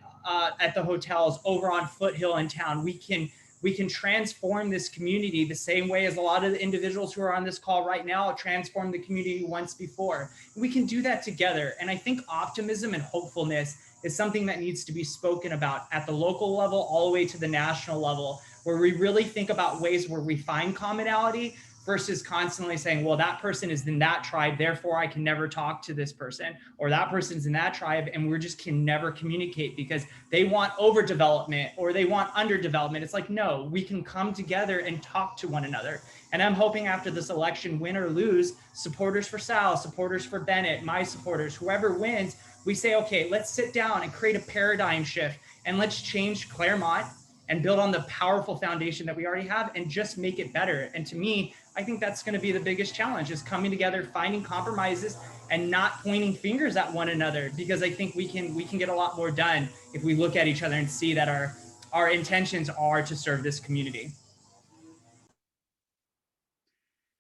the hotels, over on Foothill in town. We can transform this community the same way as a lot of the individuals who are on this call right now transformed the community once before. We can do that together. And I think optimism and hopefulness is something that needs to be spoken about at the local level all the way to the national level, where we really think about ways where we find commonality versus constantly saying, well, that person is in that tribe, therefore I can never talk to this person, or that person's in that tribe and we just can never communicate because they want overdevelopment or they want underdevelopment. It's like, no, we can come together and talk to one another. And I'm hoping after this election, win or lose, supporters for Sal, supporters for Bennett, my supporters, whoever wins, we say, okay, let's sit down and create a paradigm shift and let's change Claremont and build on the powerful foundation that we already have and just make it better. And to me, I think that's going to be the biggest challenge, is coming together, finding compromises and not pointing fingers at one another, because I think we can get a lot more done if we look at each other and see that our intentions are to serve this community.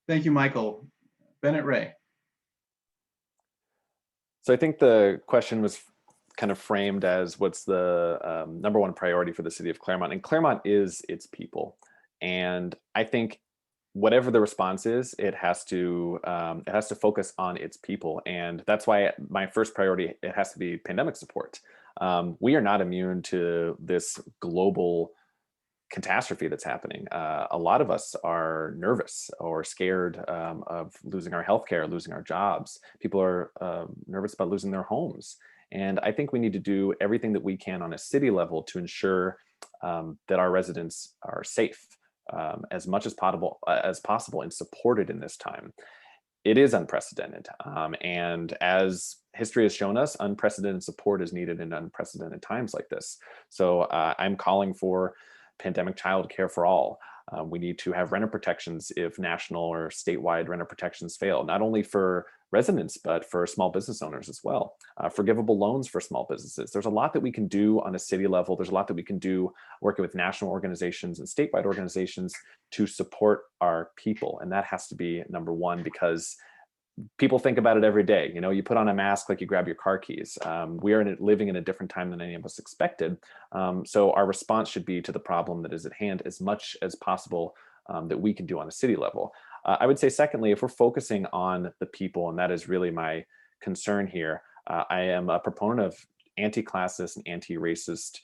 Thank you, Michael. Bennett Ray. So I think the question was kind of framed as what's the #1 priority for the city of Claremont, and Claremont is its people. And I think whatever the response is, it has to focus on its people. And that's why my first priority, it has to be pandemic support. We are not immune to this global catastrophe that's happening. A lot of us are nervous or scared of losing our healthcare, losing our jobs. People are nervous about losing their homes. And I think we need to do everything that we can on a city level to ensure that our residents are safe as much as possible and supported in this time. It is unprecedented. And as history has shown us, unprecedented support is needed in unprecedented times like this. So I'm calling for pandemic child care for all. We need to have renter protections if national or statewide renter protections fail, not only for residents, but for small business owners as well. Forgivable loans for small businesses. There's a lot that we can do on a city level. There's a lot that we can do working with national organizations and statewide organizations to support our people. And that has to be number one, because people think about it every day. You know, you put on a mask like you grab your car keys. We are living in a different time than any of us expected. So our response should be to the problem that is at hand as much as possible that we can do on a city level. I would say, secondly, if we're focusing on the people, and that is really my concern here, I am a proponent of anti-classist and anti-racist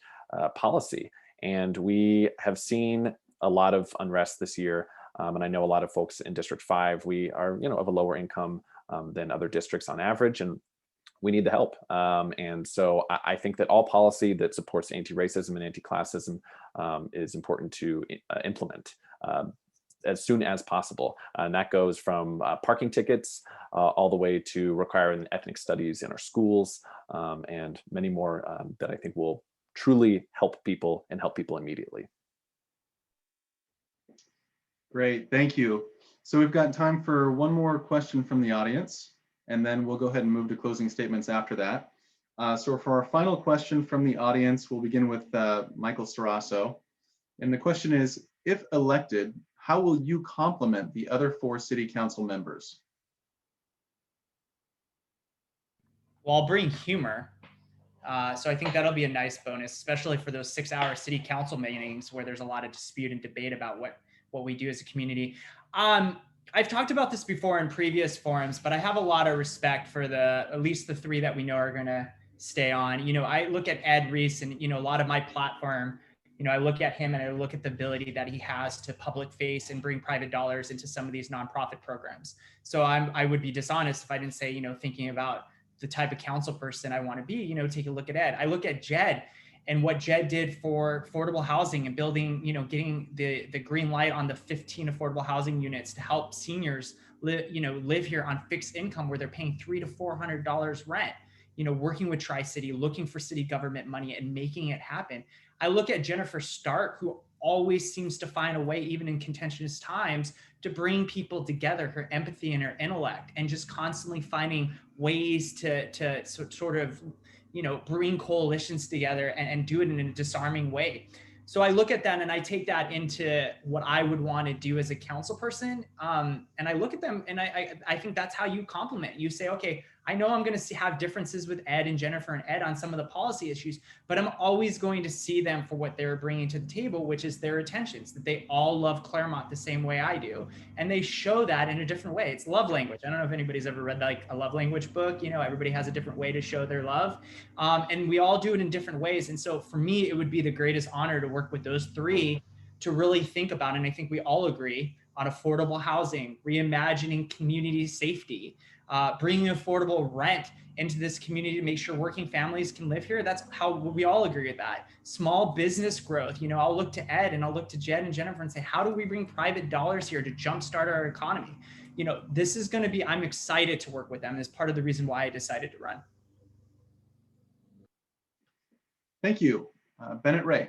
policy. And we have seen a lot of unrest this year. And I know a lot of folks in District 5, we are, of a lower income than other districts on average, and we need the help. And so I think that all policy that supports anti-racism and anti-classism is important to implement as soon as possible. And that goes from parking tickets all the way to requiring ethnic studies in our schools and many more that I think will truly help people and help people immediately. Great, thank you. So we've got time for one more question from the audience, and then we'll go ahead and move to closing statements after that. So for our final question from the audience, we'll begin with Michael Sarasso. And the question is, if elected, how will you complement the other 4 city council members? Well, I'll bring humor. So I think that'll be a nice bonus, especially for those 6-hour city council meetings where there's a lot of dispute and debate about what we do as a community. I've talked about this before in previous forums, but I have a lot of respect for at least the 3 that we know are gonna stay on. I look at Ed Reese and, a lot of my platform, I look at him and I look at the ability that he has to public face and bring private dollars into some of these nonprofit programs. So I would be dishonest if I didn't say, thinking about the type of council person I want to be, take a look at Ed. I look at Jed and what Jed did for affordable housing and building, getting the green light on the 15 affordable housing units to help seniors live here on fixed income where they're paying $300 to $400 rent, working with Tri-City, looking for city government money and making it happen. I look at Jennifer Stark, who always seems to find a way, even in contentious times, to bring people together, her empathy and her intellect, and just constantly finding ways to sort of, bring coalitions together and do it in a disarming way. So I look at that and I take that into what I would want to do as a council person. And I look at them and I think that's how you complement. You say, okay, I know I'm going to have differences with Ed and Jennifer and Ed on some of the policy issues, but I'm always going to see them for what they're bringing to the table, which is their intentions, that they all love Claremont the same way I do. And they show that in a different way. It's love language. I don't know if anybody's ever read like a love language book. Everybody has a different way to show their love. And we all do it in different ways. And so for me, it would be the greatest honor to work with those 3 to really think about, and I think we all agree, on affordable housing, reimagining community safety, bringing affordable rent into this community to make sure working families can live here. That's how we all agree with that. Small business growth. I'll look to Ed and I'll look to Jed and Jennifer and say, how do we bring private dollars here to jumpstart our economy? This is going to be, I'm excited to work with them. That's part of the reason why I decided to run. Thank you. Bennett Ray.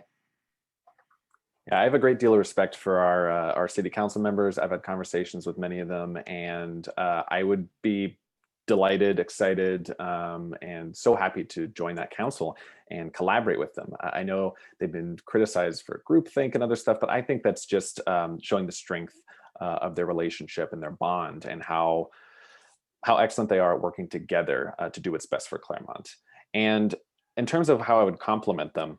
Yeah, I have a great deal of respect for our city council members. I've had conversations with many of them, and I would be delighted, excited, and so happy to join that council and collaborate with them. I know they've been criticized for groupthink and other stuff, but I think that's just showing the strength of their relationship and their bond, and how excellent they are at working together to do what's best for Claremont. And in terms of how I would complement them,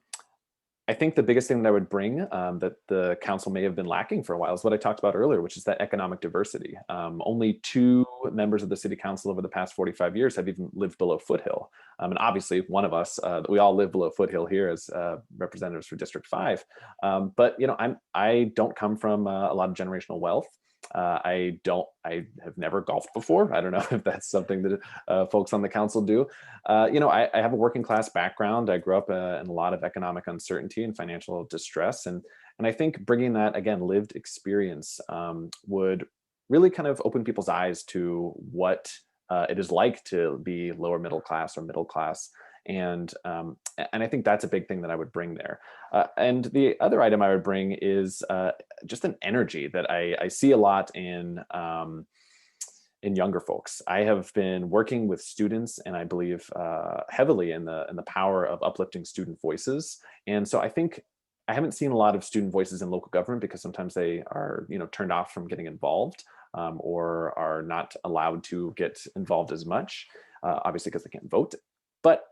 I think the biggest thing that I would bring that the council may have been lacking for a while is what I talked about earlier, which is that economic diversity. Only 2 members of the city council over the past 45 years have even lived below Foothill. And obviously one of us, we all live below Foothill here as representatives for District 5. But I don't come from a lot of generational wealth. I have never golfed before. I don't know if that's something that folks on the council do. I have a working class background. I grew up in a lot of economic uncertainty and financial distress. And I think bringing that, again, lived experience would really kind of open people's eyes to what it is like to be lower middle class or middle class. And I think that's a big thing that I would bring there. And the other item I would bring is just an energy that I see a lot in younger folks. I have been working with students, and I believe heavily in the power of uplifting student voices. And so I think I haven't seen a lot of student voices in local government because sometimes they are, turned off from getting involved or are not allowed to get involved as much, obviously because they can't vote. But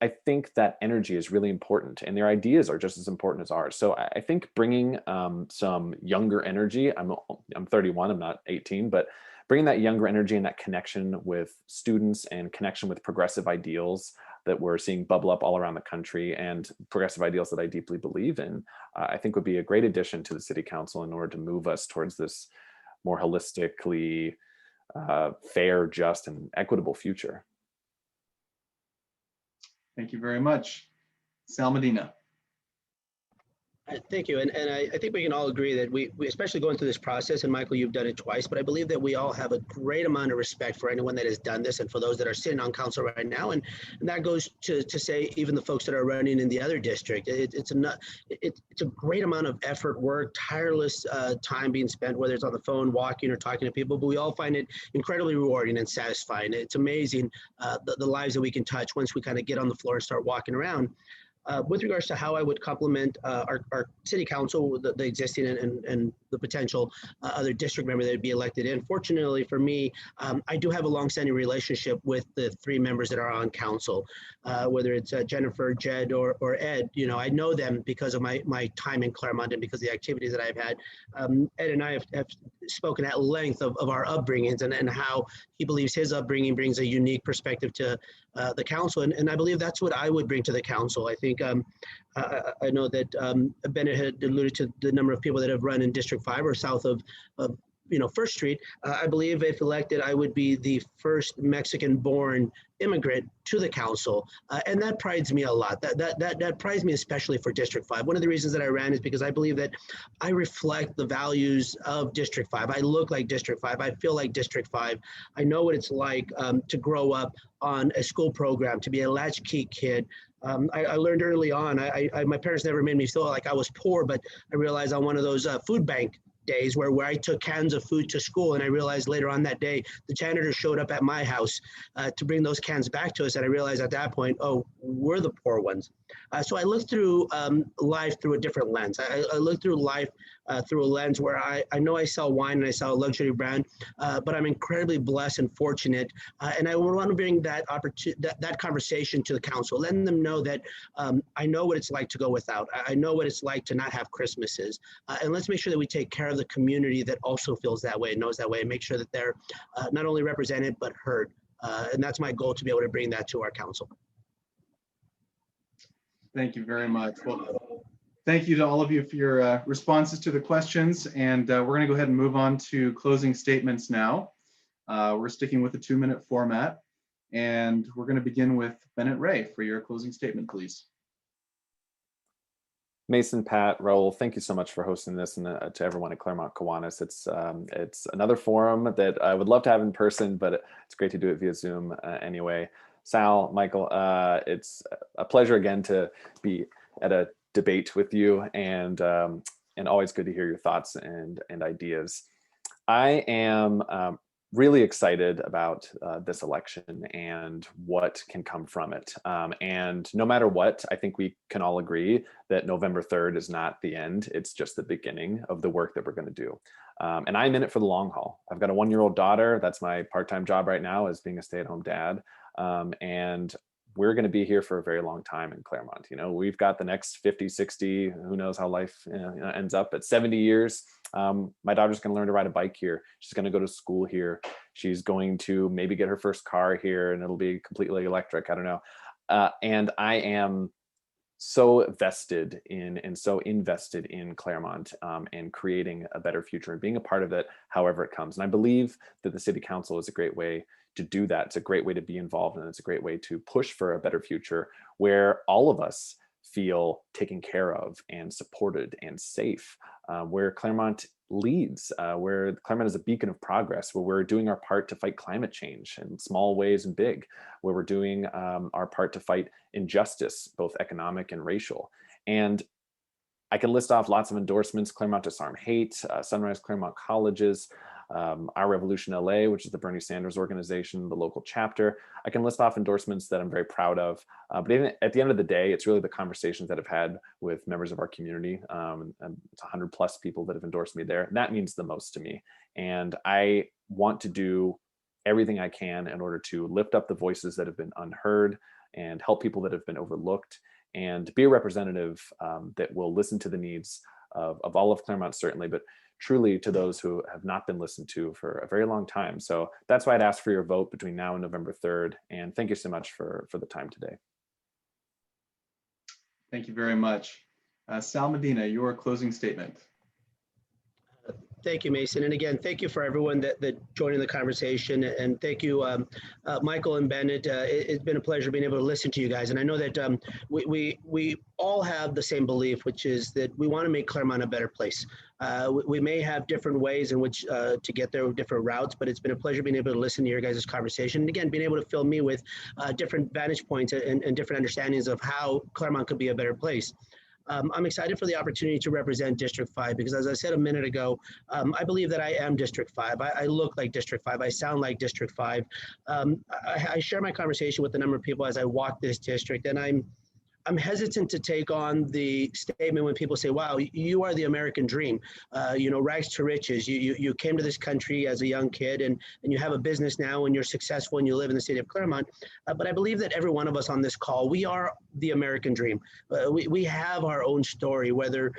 I think that energy is really important, and their ideas are just as important as ours. So I think bringing some younger energy. I'm 31. I'm not 18, but bringing that younger energy and that connection with students and connection with progressive ideals that we're seeing bubble up all around the country and progressive ideals that I deeply believe in, I think would be a great addition to the city council in order to move us towards this more holistically fair, just, and equitable future. Thank you very much. Sal Medina. Thank you. And I think we can all agree that we especially going through this process, and Michael, you've done it twice, but I believe that we all have a great amount of respect for anyone that has done this and for those that are sitting on council right now. And that goes to say even the folks that are running in the other district. It's a great amount of effort, work, tireless time being spent, whether it's on the phone, walking, or talking to people, but we all find it incredibly rewarding and satisfying. It's amazing the lives that we can touch once we kind of get on the floor and start walking around. With regards to how I would complement our city council, the existing and the potential other district member that would be elected in. Fortunately for me, I do have a longstanding relationship with the 3 members that are on council, whether it's Jennifer, Jed, or Ed. I know them because of my time in Claremont and because of the activities that I've had. Ed and I have spoken at length of our upbringings and how he believes his upbringing brings a unique perspective to the council. And I believe that's what I would bring to the council. I think I know that Bennett had alluded to the number of people that have run in District 5 or south of First Street. I believe if elected, I would be the first Mexican-born immigrant to the council, and that prides me a lot. That prides me especially for District 5. One of the reasons that I ran is because I believe that I reflect the values of District 5. I look like District 5. I feel like District 5. I know what it's like to grow up on a school program, to be a latchkey kid. I learned early on, my parents never made me feel like I was poor, but I realized on one of those food bank days where I took cans of food to school, and I realized later on that day, the janitor showed up at my house to bring those cans back to us. And I realized at that point, oh, we're the poor ones. So I looked through life through a different lens. I looked through life through a lens where I know I sell wine and I sell a luxury brand, but I'm incredibly blessed and fortunate. And I want to bring that conversation to the council, letting them know that I know what it's like to go without. I know what it's like to not have Christmases. And let's make sure that we take care of the community that also feels that way and knows that way, and make sure that they're not only represented, but heard. And that's my goal, to be able to bring that to our council. Thank you very much. Well, thank you to all of you for your responses to the questions. And we're going to go ahead and move on to closing statements now. We're sticking with the 2-minute format. And we're going to begin with Bennett Ray for your closing statement, please. Mason, Pat, Raul, thank you so much for hosting this, and to everyone at Claremont Kiwanis. It's another forum that I would love to have in person, but it's great to do it via Zoom anyway. Sal, Michael, it's a pleasure again to be at a debate with you, and always good to hear your thoughts and ideas. I am really excited about this election and what can come from it. And no matter what, I think we can all agree that November 3rd is not the end. It's just the beginning of the work that we're going to do. And I'm in it for the long haul. I've got a 1-year-old daughter. That's my part-time job right now, is being a stay-at-home dad. And we're going to be here for a very long time in Claremont. You know, we've got the next 50, 60, who knows how life ends up at 70 years. My daughter's going to learn to ride a bike here. She's going to go to school here. She's going to maybe get her first car here, and it'll be completely electric. I don't know. And I am so vested in and so invested in Claremont and creating a better future and being a part of it, however it comes. And I believe that the City Council is a great way to do that. It's a great way to be involved, and it's a great way to push for a better future where all of us feel taken care of and supported and safe, where Claremont leads, where Claremont is a beacon of progress, where we're doing our part to fight climate change in small ways and big, where we're doing our part to fight injustice, both economic and racial. And I can list off lots of endorsements: Claremont Disarm Hate, Sunrise Claremont Colleges, Our Revolution LA, which is the Bernie Sanders organization, the local chapter. I can list off endorsements that I'm very proud of. But even at the end of the day, it's really the conversations that I've had with members of our community. And it's 100+ people that have endorsed me there. That means the most to me. And I want to do everything I can in order to lift up the voices that have been unheard and help people that have been overlooked, and be a representative that will listen to the needs of all of Claremont, certainly, but truly to those who have not been listened to for a very long time. So that's why I'd ask for your vote between now and November 3rd. And thank you so much for the time today. Thank you very much. Sal Medina, your closing statement. Thank you, Mason. And again, thank you for everyone that joined in the conversation. And thank you, Michael and Bennett. It's been a pleasure being able to listen to you guys. And I know that we all have the same belief, which is that we want to make Claremont a better place. We may have different ways in which to get there with different routes, but it's been a pleasure being able to listen to your guys' conversation. And again, being able to fill me with different vantage points and different understandings of how Claremont could be a better place. I'm excited for the opportunity to represent District 5 because, as I said a minute ago, I believe that I am District 5. I look like District 5. I sound like District 5. I share my conversation with a number of people as I walk this district, and I'm hesitant to take on the statement when people say, wow, you are the American dream, rags to riches. You came to this country as a young kid and you have a business now and you're successful and you live in the city of Claremont. But I believe that every one of us on this call, we are the American dream. We have our own story, whether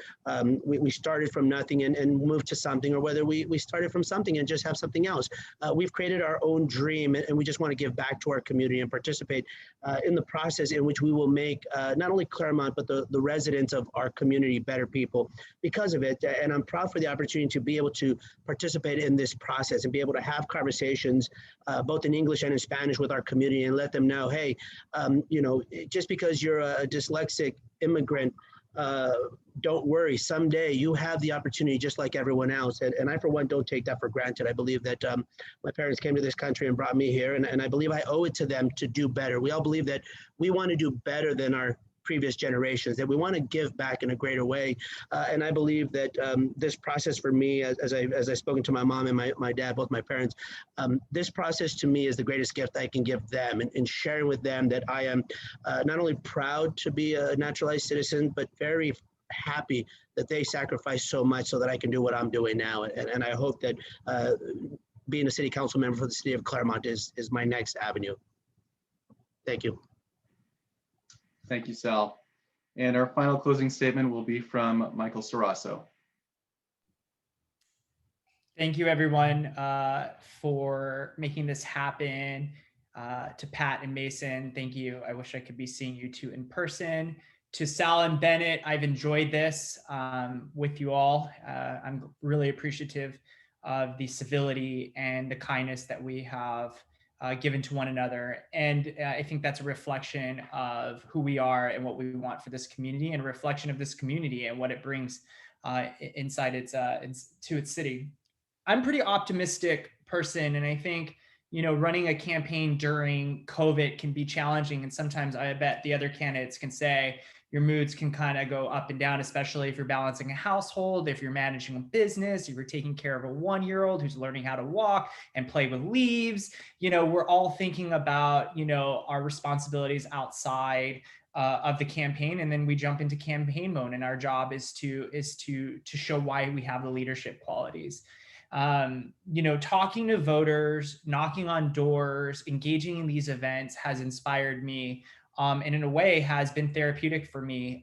we started from nothing and moved to something, or whether we started from something and just have something else. We've created our own dream, and we just want to give back to our community and participate in the process in which we will make not only Claremont, but the residents of our community better people because of it. And I'm proud for the opportunity to be able to participate in this process and be able to have conversations both in English and in Spanish with our community and let them know, hey, just because you're a dyslexic immigrant, don't worry, someday you have the opportunity just like everyone else. And I, for one, don't take that for granted. I believe that my parents came to this country and brought me here, and I believe I owe it to them to do better. We all believe that we want to do better than our previous generations, that we want to give back in a greater way. And I believe that this process for me, as I've spoken to my mom and my dad, both my parents, this process to me is the greatest gift I can give them, and sharing with them that I am not only proud to be a naturalized citizen, but very happy that they sacrificed so much so that I can do what I'm doing now. And I hope that being a city council member for the city of Claremont is my next avenue. Thank you. Thank you, Sal. And our final closing statement will be from Michael Sarasso. Thank you, everyone, for making this happen. To Pat and Mason, thank you. I wish I could be seeing you two in person. To Sal and Bennett, I've enjoyed this with you all. I'm really appreciative of the civility and the kindness that we have given to one another. And I think that's a reflection of who we are and what we want for this community, and a reflection of this community and what it brings inside to its city. I'm a pretty optimistic person, and I think, running a campaign during COVID can be challenging. And sometimes I bet the other candidates can say your moods can kind of go up and down, especially if you're balancing a household, if you're managing a business, if you're taking care of a 1-year-old who's learning how to walk and play with leaves. We're all thinking about, our responsibilities outside of the campaign, and then we jump into campaign mode, and our job is to show why we have the leadership qualities. Talking to voters, knocking on doors, engaging in these events has inspired me and in a way has been therapeutic for me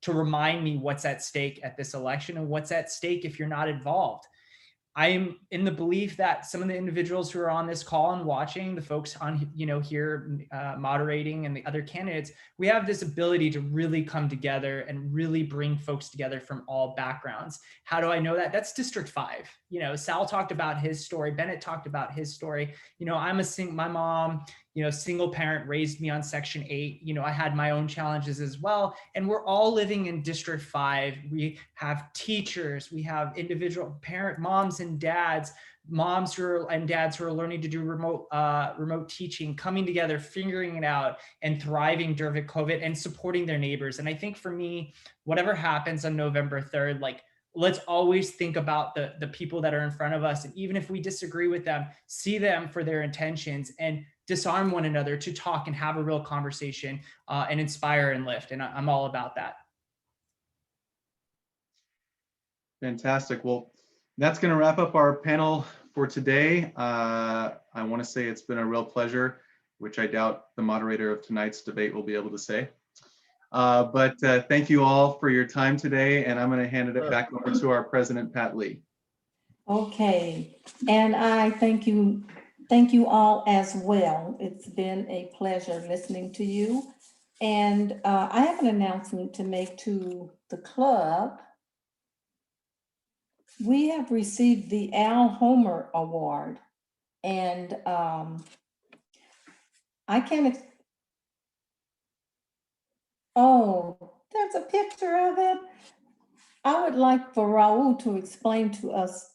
to remind me what's at stake at this election and what's at stake if you're not involved. I am in the belief that some of the individuals who are on this call and watching, the folks on, here moderating, and the other candidates, we have this ability to really come together and really bring folks together from all backgrounds. How do I know that? That's District 5. Sal talked about his story. Bennett talked about his story. My mom, single parent, raised me on Section 8. I had my own challenges as well. And we're all living in District 5. We have teachers, we have individual parent moms and dads, and dads who are learning to do remote teaching, coming together, figuring it out, and thriving during COVID and supporting their neighbors. And I think for me, whatever happens on November 3rd, let's always think about the people that are in front of us. And even if we disagree with them, see them for their intentions and disarm one another to talk and have a real conversation and inspire and lift. And I'm all about that. Fantastic. Well, that's going to wrap up our panel for today. I want to say it's been a real pleasure, which I doubt the moderator of tonight's debate will be able to say. But thank you all for your time today, and I'm going to hand it back over to our president, Pat Lee. Okay, and I thank you all as well. It's been a pleasure listening to you. And I have an announcement to make to the club. We have received the Al Homer Award, and I can't. Oh, there's a picture of it. I would like for Raul to explain to us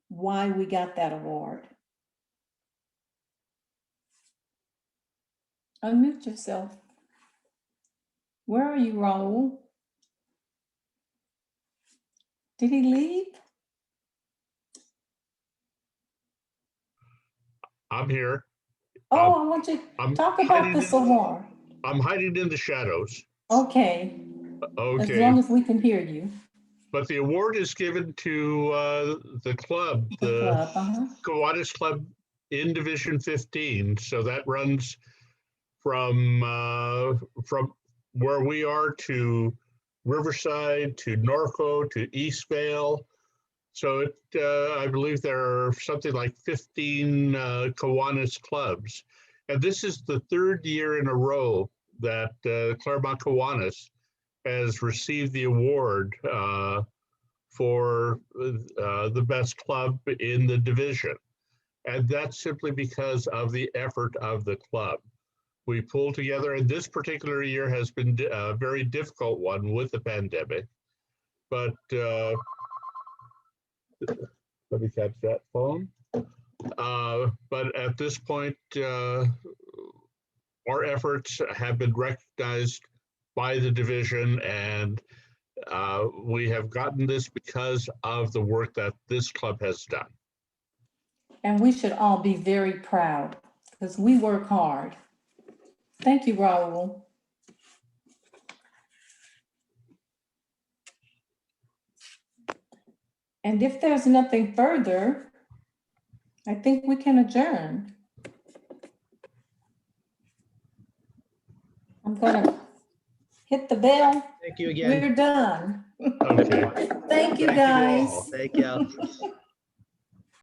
why we got that award. Unmute yourself. Where are you, Raul? Did he leave? I'm here. Oh, I want you to talk about this award. I'm hiding in the shadows. Okay. Okay. As long as we can hear you. But the award is given to the club, the Kiwanis Club in Division 15. So that runs from where we are to Riverside, to Norco, to Eastvale. So I believe there are something like 15 Kiwanis clubs. And this is the third year in a row that Claremont Kiwanis has received the award for the best club in the division. And that's simply because of the effort of the club. We pulled together, and this particular year has been a very difficult one with the pandemic. But let me catch that phone. But at this point, our efforts have been recognized by the division, and we have gotten this because of the work that this club has done. And we should all be very proud because we work hard. Thank you, Raul. And if there's nothing further, I think we can adjourn. I'm gonna hit the bell. Thank you again. We're done. Okay. Thank you, Thank you guys. all. Thank you.